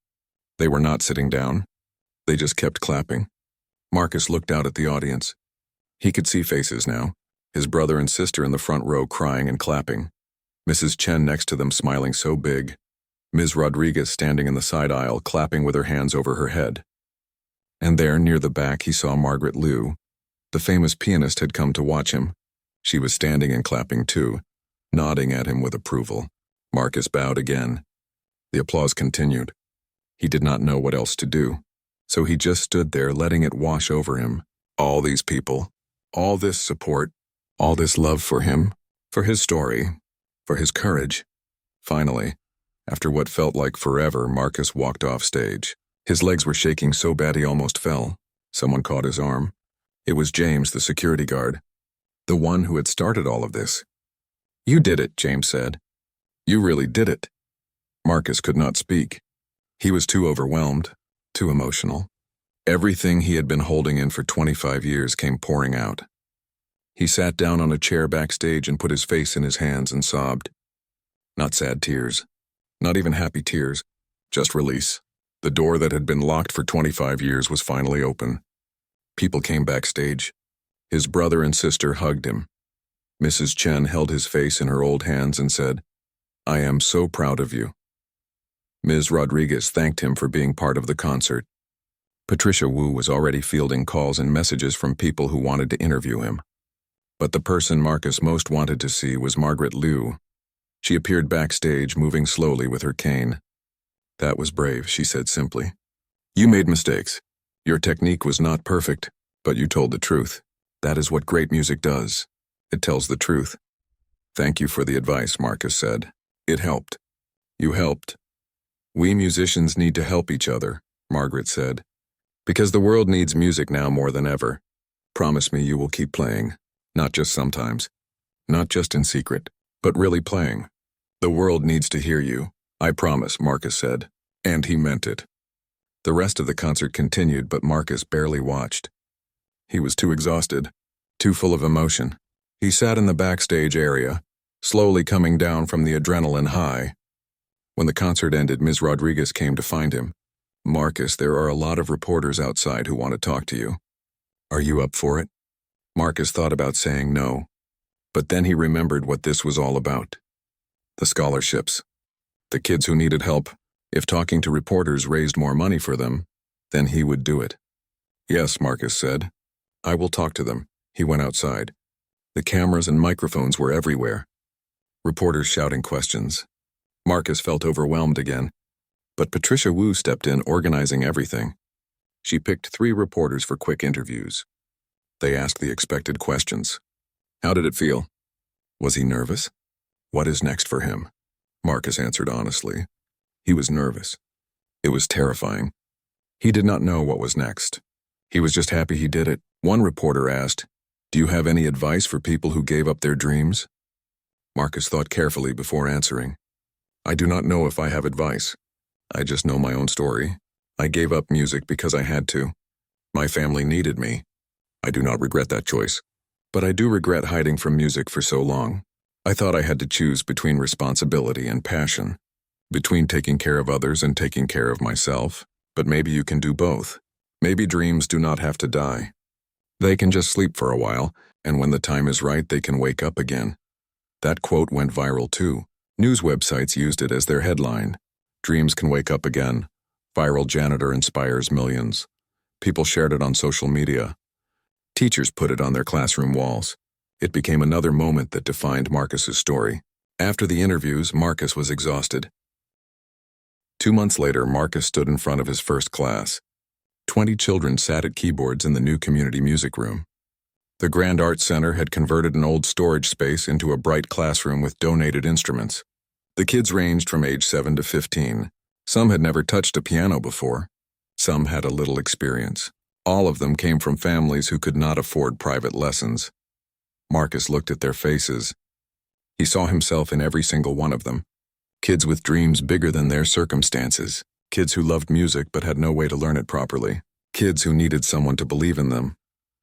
They were not sitting down. They just kept clapping. Marcus looked out at the audience. He could see faces now. His brother and sister in the front row crying and clapping. Mrs. Chen next to them smiling so big. Ms. Rodriguez standing in the side aisle clapping with her hands over her head. And there, near the back, he saw Margaret Liu. The famous pianist had come to watch him. She was standing and clapping too, nodding at him with approval. Marcus bowed again. The applause continued. He did not know what else to do, so he just stood there letting it wash over him. All these people, all this support, all this love for him, for his story, for his courage. Finally, after what felt like forever, Marcus walked off stage. His legs were shaking so bad he almost fell. Someone caught his arm. It was James, the security guard, the one who had started all of this. "You did it," James said. "You really did it." Marcus could not speak. He was too overwhelmed, too emotional. Everything he had been holding in for 25 years came pouring out. He sat down on a chair backstage and put his face in his hands and sobbed. Not sad tears, not even happy tears, just release. The door that had been locked for 25 years was finally open. People came backstage. His brother and sister hugged him. Mrs. Chen held his face in her old hands and said, "I am so proud of you." Ms. Rodriguez thanked him for being part of the concert. Patricia Wu was already fielding calls and messages from people who wanted to interview him. But the person Marcus most wanted to see was Margaret Liu. She appeared backstage, moving slowly with her cane. "That was brave," she said simply. "You made mistakes. Your technique was not perfect, but you told the truth. That is what great music does. It tells the truth." "Thank you for the advice," Marcus said. "It helped." "You helped." "We musicians need to help each other," Margaret said. "Because the world needs music now more than ever. Promise me you will keep playing. Not just sometimes. Not just in secret, but really playing. The world needs to hear you. I promise," Marcus said. And he meant it. The rest of the concert continued, but Marcus barely watched. He was too exhausted, too full of emotion. He sat in the backstage area, slowly coming down from the adrenaline high. When the concert ended, Ms. Rodriguez came to find him. "Marcus, there are a lot of reporters outside who want to talk to you. Are you up for it?" Marcus thought about saying no, but then he remembered what this was all about. The scholarships. The kids who needed help. If talking to reporters raised more money for them, then he would do it. "Yes," Marcus said. "I will talk to them." He went outside. The cameras and microphones were everywhere. Reporters shouting questions. Marcus felt overwhelmed again, but Patricia Wu stepped in, organizing everything. She picked 3 reporters for quick interviews. They asked the expected questions. How did it feel? Was he nervous? What is next for him? Marcus answered honestly. He was nervous. It was terrifying. He did not know what was next. He was just happy he did it. One reporter asked, "Do you have any advice for people who gave up their dreams?" Marcus thought carefully before answering. "I do not know if I have advice. I just know my own story. I gave up music because I had to. My family needed me. I do not regret that choice. But I do regret hiding from music for so long. I thought I had to choose between responsibility and passion. between taking care of others and taking care of myself, but maybe you can do both. Maybe dreams do not have to die. They can just sleep for a while, and when the time is right, they can wake up again. That quote went viral too. News websites used it as their headline. Dreams can wake up again. Viral janitor inspires millions. People shared it on social media. Teachers put it on their classroom walls. It became another moment that defined Marcus's story. After the interviews, Marcus was exhausted. 2 months later, Marcus stood in front of his first class. 20 children sat at keyboards in the new community music room. The Grand Arts Center had converted an old storage space into a bright classroom with donated instruments. The kids ranged from age 7 to 15. Some had never touched a piano before. Some had a little experience. All of them came from families who could not afford private lessons. Marcus looked at their faces. He saw himself in every single one of them. Kids with dreams bigger than their circumstances. Kids who loved music but had no way to learn it properly. Kids who needed someone to believe in them.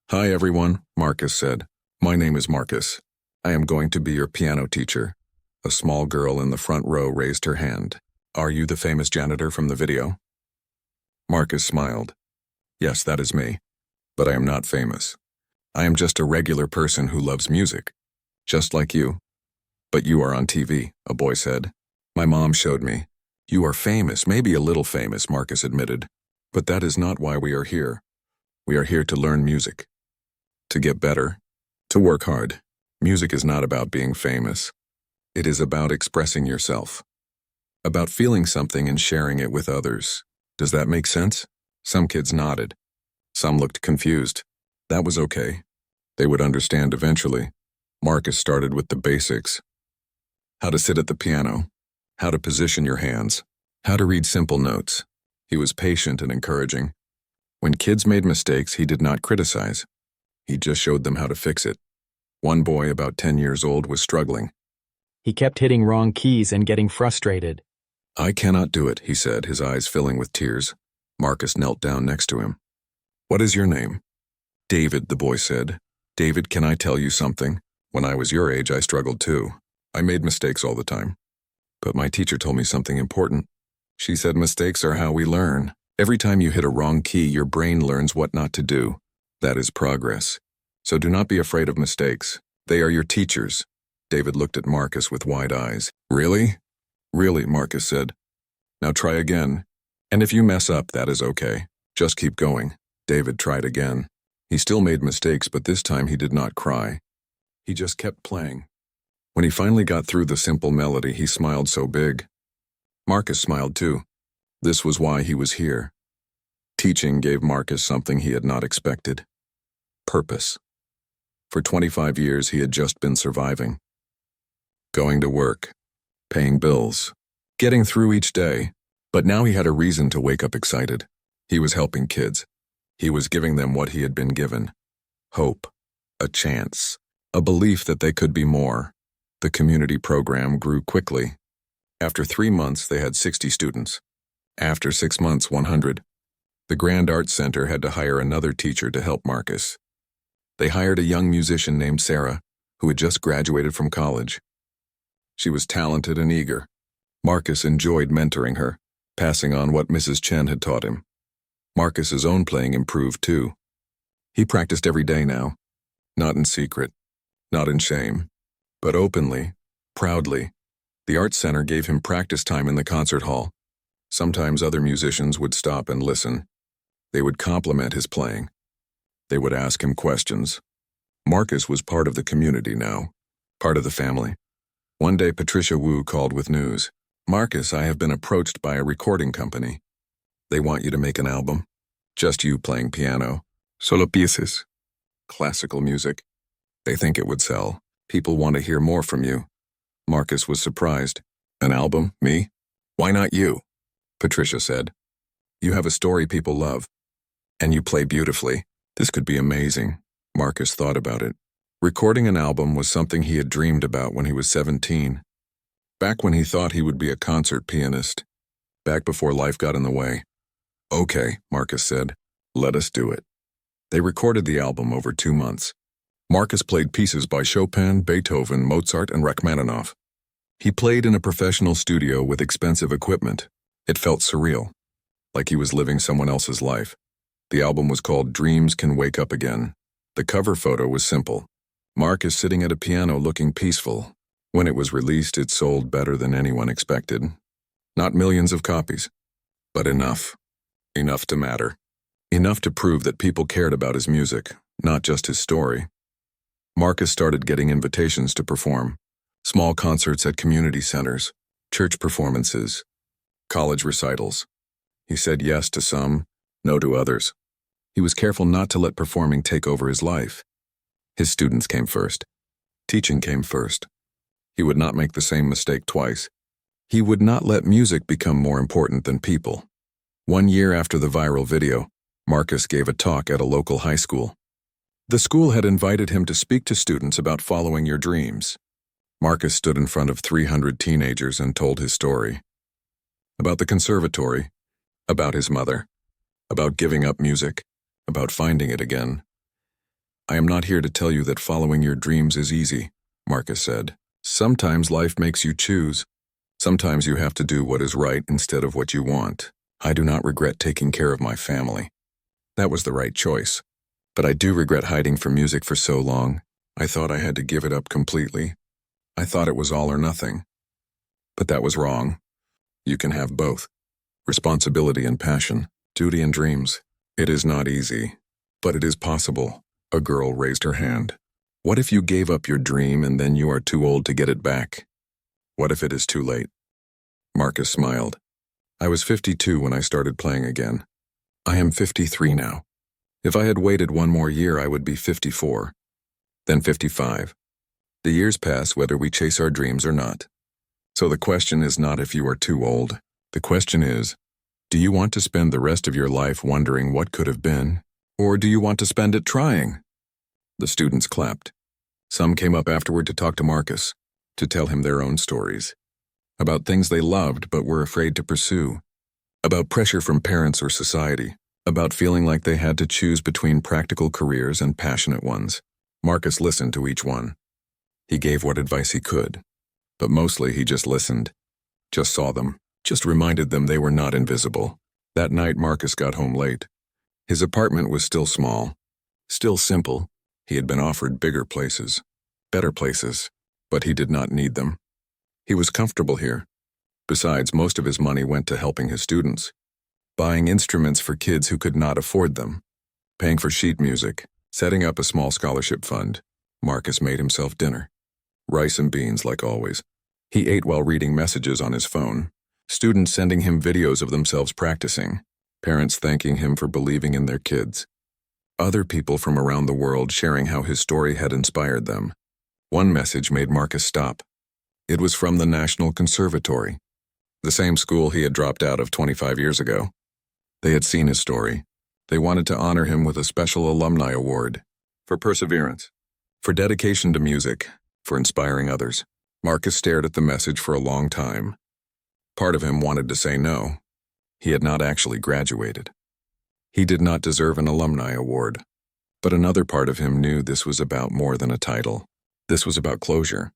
"Hi everyone," Marcus said. "My name is Marcus. I am going to be your piano teacher." A small girl in the front row raised her hand. "Are you the famous janitor from the video?" Marcus smiled. "Yes, that is me. But I am not famous. I am just a regular person who loves music. Just like you." "But you are on TV," a boy said. "My mom showed me." "You are famous, maybe a little famous," Marcus admitted. "But that is not why we are here. We are here to learn music. To get better. To work hard. Music is not about being famous. It is about expressing yourself. About feeling something and sharing it with others. Does that make sense?" Some kids nodded. Some looked confused. That was okay. They would understand eventually. Marcus started with the basics. How to sit at the piano. How to position your hands. How to read simple notes. He was patient and encouraging. When kids made mistakes, he did not criticize. He just showed them how to fix it. One boy, about 10 years old, was struggling. He kept hitting wrong keys and getting frustrated. "I cannot do it," he said, his eyes filling with tears. Marcus knelt down next to him. "What is your name?" "David," the boy said. "David, can I tell you something? When I was your age, I struggled too. I made mistakes all the time. But my teacher told me something important. She said mistakes are how we learn. Every time you hit a wrong key, your brain learns what not to do. That is progress. So do not be afraid of mistakes. They are your teachers." David looked at Marcus with wide eyes. "Really?" "Really," Marcus said. "Now try again. And if you mess up, that is okay. Just keep going." David tried again. He still made mistakes, but this time he did not cry. He just kept playing. When he finally got through the simple melody, he smiled so big. Marcus smiled too. This was why he was here. Teaching gave Marcus something he had not expected. Purpose. For 25 years, he had just been surviving. Going to work. Paying bills. Getting through each day. But now he had a reason to wake up excited. He was helping kids. He was giving them what he had been given. Hope. A chance. A belief that they could be more. The community program grew quickly. After 3 months, they had 60 students. After 6 months, 100. The Grand Arts Center had to hire another teacher to help Marcus. They hired a young musician named Sarah, who had just graduated from college. She was talented and eager. Marcus enjoyed mentoring her, passing on what Mrs. Chen had taught him. Marcus's own playing improved too. He practiced every day now, not in secret, not in shame, but openly, proudly. The Arts Center gave him practice time in the concert hall. Sometimes other musicians would stop and listen. They would compliment his playing. They would ask him questions. Marcus was part of the community now, part of the family. One day Patricia Wu called with news. "Marcus, I have been approached by a recording company. They want you to make an album. Just you playing piano. Solo pieces. Classical music. They think it would sell. People want to hear more from you." Marcus was surprised. "An album? Me? Why not you?" Patricia said. "You have a story people love. And you play beautifully. This could be amazing." Marcus thought about it. Recording an album was something he had dreamed about when he was 17. Back when he thought he would be a concert pianist. Back before life got in the way. "Okay," Marcus said. "Let us do it." They recorded the album over 2 months. Marcus played pieces by Chopin, Beethoven, Mozart, and Rachmaninoff. He played in a professional studio with expensive equipment. It felt surreal, like he was living someone else's life. The album was called Dreams Can Wake Up Again. The cover photo was simple. Mark is sitting at a piano looking peaceful. When it was released, it sold better than anyone expected. Not millions of copies, but enough. Enough to matter. Enough to prove that people cared about his music, not just his story. Marcus started getting invitations to perform. Small concerts at community centers, church performances, college recitals. He said yes to some, no to others. He was careful not to let performing take over his life. His students came first. Teaching came first. He would not make the same mistake twice. He would not let music become more important than people. 1 year after the viral video, Marcus gave a talk at a local high school. The school had invited him to speak to students about following your dreams. Marcus stood in front of 300 teenagers and told his story. About the conservatory, about his mother, about giving up music, about finding it again. I am not here to tell you that following your dreams is easy, Marcus said. Sometimes life makes you choose. Sometimes you have to do what is right instead of what you want. I do not regret taking care of my family. That was the right choice. But I do regret hiding from music for so long. I thought I had to give it up completely. I thought it was all or nothing. But that was wrong. You can have both. Responsibility and passion, duty and dreams. It is not easy, but it is possible. A girl raised her hand. What if you gave up your dream and then you are too old to get it back? What if it is too late? Marcus smiled. I was 52 when I started playing again. I am 53 now. If I had waited 1 more year, I would be 54. Then 55. The years pass whether we chase our dreams or not. So the question is not if you are too old. The question is, do you want to spend the rest of your life wondering what could have been, or do you want to spend it trying? The students clapped. Some came up afterward to talk to Marcus, to tell him their own stories. About things they loved but were afraid to pursue. About pressure from parents or society. About feeling like they had to choose between practical careers and passionate ones. Marcus listened to each one. He gave what advice he could, but mostly he just listened, just saw them, just reminded them they were not invisible. That night Marcus got home late. His apartment was still small, still simple. He had been offered bigger places, better places, but he did not need them. He was comfortable here. Besides, most of his money went to helping his students, buying instruments for kids who could not afford them, paying for sheet music, setting up a small scholarship fund. Marcus made himself dinner. Rice and beans, like always. He ate while reading messages on his phone. Students sending him videos of themselves practicing. Parents thanking him for believing in their kids. Other people from around the world sharing how his story had inspired them. One message made Marcus stop. It was from the National Conservatory, the same school he had dropped out of 25 years ago. They had seen his story. They wanted to honor him with a special alumni award for perseverance, for dedication to music, for inspiring others. Marcus stared at the message for a long time. Part of him wanted to say no. He had not actually graduated. He did not deserve an alumni award. But another part of him knew this was about more than a title. This was about closure.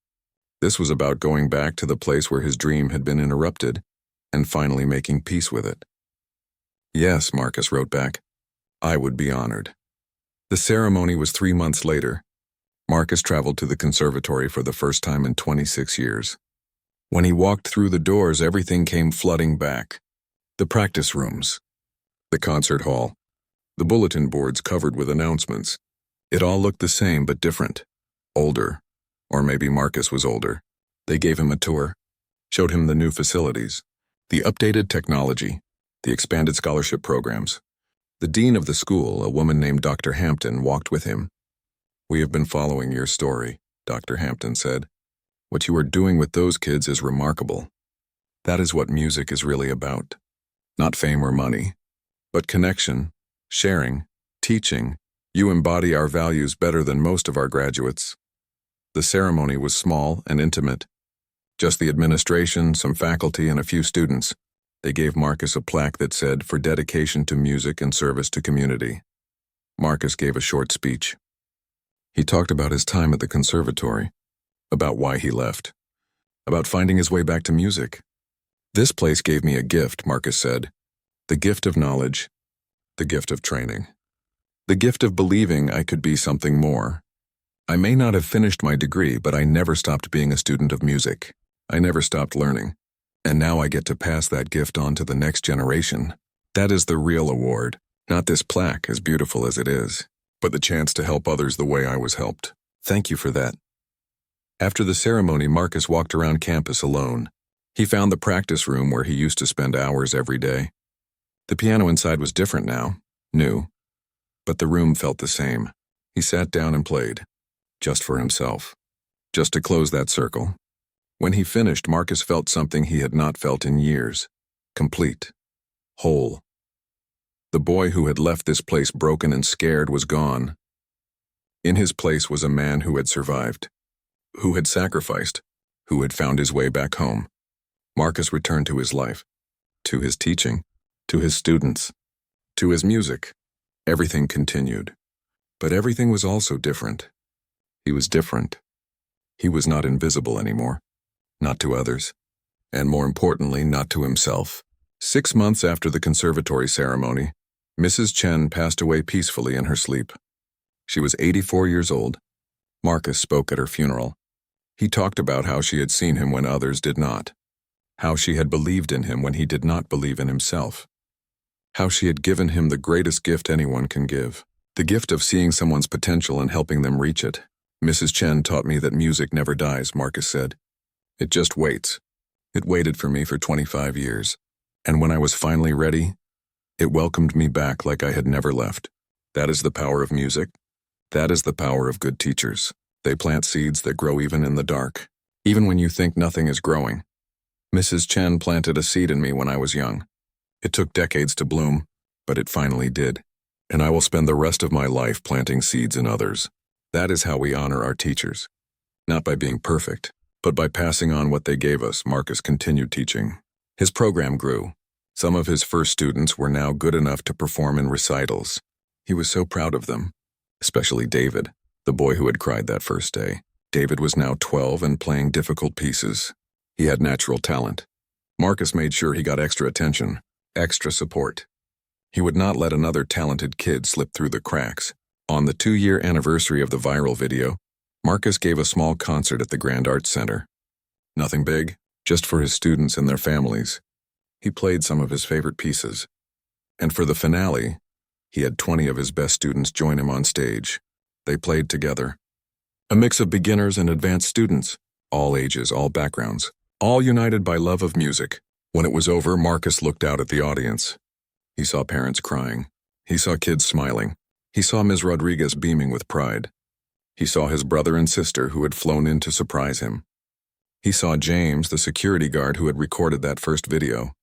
This was about going back to the place where his dream had been interrupted and finally making peace with it. Yes, Marcus wrote back, I would be honored. The ceremony was 3 months later. Marcus traveled to the conservatory for the first time in 26 years. When he walked through the doors, everything came flooding back. The practice rooms, the concert hall, the bulletin boards covered with announcements. It all looked the same but different. Older, or maybe Marcus was older. They gave him a tour, showed him the new facilities, the updated technology, the expanded scholarship programs. The dean of the school, a woman named Dr. Hampton, walked with him. We have been following your story, Dr. Hampton said. What you are doing with those kids is remarkable. That is what music is really about. Not fame or money, but connection, sharing, teaching. You embody our values better than most of our graduates. The ceremony was small and intimate. Just the administration, some faculty, and a few students. They gave Marcus a plaque that said, for dedication to music and service to community. Marcus gave a short speech. He talked about his time at the conservatory, about why he left, about finding his way back to music. "This place gave me a gift," Marcus said. "The gift of knowledge, the gift of training, the gift of believing I could be something more. I may not have finished my degree, but I never stopped being a student of music. I never stopped learning. And now I get to pass that gift on to the next generation. That is the real award, not this plaque, as beautiful as it is, but the chance to help others the way I was helped. Thank you for that." After the ceremony, Marcus walked around campus alone. He found the practice room where he used to spend hours every day. The piano inside was different now, new, but the room felt the same. He sat down and played, just for himself, just to close that circle. When he finished, Marcus felt something he had not felt in years. Complete. Whole. The boy who had left this place broken and scared was gone. In his place was a man who had survived, who had sacrificed, who had found his way back home. Marcus returned to his life, to his teaching, to his students, to his music. Everything continued. But everything was also different. He was different. He was not invisible anymore. Not to others. And more importantly, not to himself. 6 months after the conservatory ceremony, Mrs. Chen passed away peacefully in her sleep. She was 84 years old. Marcus spoke at her funeral. He talked about how she had seen him when others did not. How she had believed in him when he did not believe in himself. How she had given him the greatest gift anyone can give. The gift of seeing someone's potential and helping them reach it. "Mrs. Chen taught me that music never dies," Marcus said. "It just waits. It waited for me for 25 years. And when I was finally ready, it welcomed me back like I had never left. That is the power of music. That is the power of good teachers. They plant seeds that grow even in the dark, even when you think nothing is growing. Mrs. Chen planted a seed in me when I was young. It took decades to bloom, but it finally did. And I will spend the rest of my life planting seeds in others. That is how we honor our teachers. Not by being perfect, but by passing on what they gave us." Marcus continued teaching. His program grew. Some of his first students were now good enough to perform in recitals. He was so proud of them, especially David, the boy who had cried that first day. David was now 12 and playing difficult pieces. He had natural talent. Marcus made sure he got extra attention, extra support. He would not let another talented kid slip through the cracks. On the 2-year anniversary of the viral video, Marcus gave a small concert at the Grand Arts Center. Nothing big, just for his students and their families. He played some of his favorite pieces. And for the finale, he had 20 of his best students join him on stage. They played together. A mix of beginners and advanced students, all ages, all backgrounds, all united by love of music. When it was over, Marcus looked out at the audience. He saw parents crying. He saw kids smiling. He saw Ms. Rodriguez beaming with pride. He saw his brother and sister who had flown in to surprise him. He saw James, the security guard who had recorded that first video.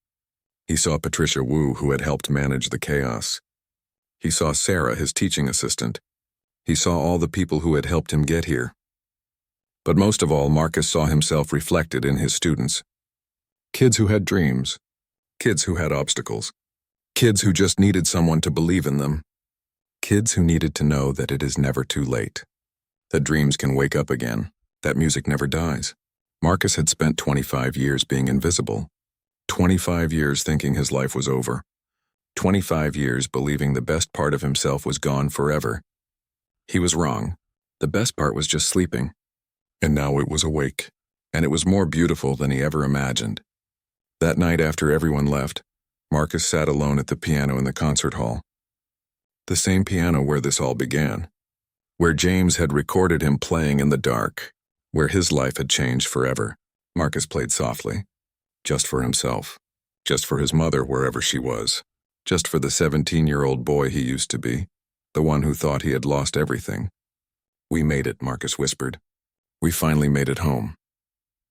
He saw Patricia Wu, who had helped manage the chaos. He saw Sarah, his teaching assistant. He saw all the people who had helped him get here. But most of all, Marcus saw himself reflected in his students. Kids who had dreams. Kids who had obstacles. Kids who just needed someone to believe in them. Kids who needed to know that it is never too late. That dreams can wake up again. That music never dies. Marcus had spent 25 years being invisible. 25 years thinking his life was over. 25 years believing the best part of himself was gone forever. He was wrong. The best part was just sleeping. And now it was awake. And it was more beautiful than he ever imagined. That night after everyone left, Marcus sat alone at the piano in the concert hall. The same piano where this all began. Where James had recorded him playing in the dark. Where his life had changed forever. Marcus played softly. Just for himself. Just for his mother wherever she was. Just for the 17-year-old boy he used to be. The one who thought he had lost everything. "We made it," Marcus whispered. "We finally made it home."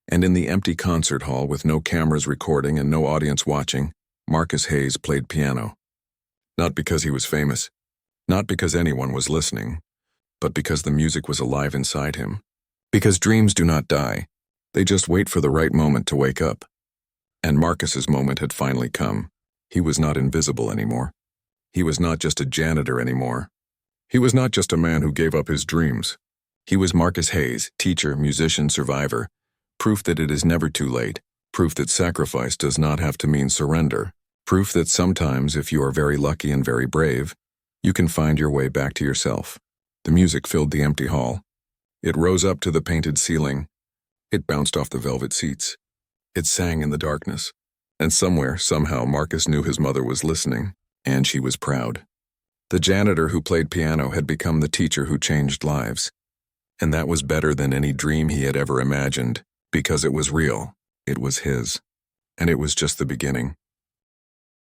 And in the empty concert hall with no cameras recording and no audience watching, Marcus Hayes played piano. Not because he was famous. Not because anyone was listening. But because the music was alive inside him. Because dreams do not die. They just wait for the right moment to wake up. And Marcus's moment had finally come. He was not invisible anymore. He was not just a janitor anymore. He was not just a man who gave up his dreams. He was Marcus Hayes, teacher, musician, survivor, proof that it is never too late, proof that sacrifice does not have to mean surrender, proof that sometimes, if you are very lucky and very brave, you can find your way back to yourself. The music filled the empty hall. It rose up to the painted ceiling. It bounced off the velvet seats. It sang in the darkness. And somewhere, somehow, Marcus knew his mother was listening, and she was proud. The janitor who played piano had become the teacher who changed lives. And that was better than any dream he had ever imagined, because it was real. It was his. And it was just the beginning.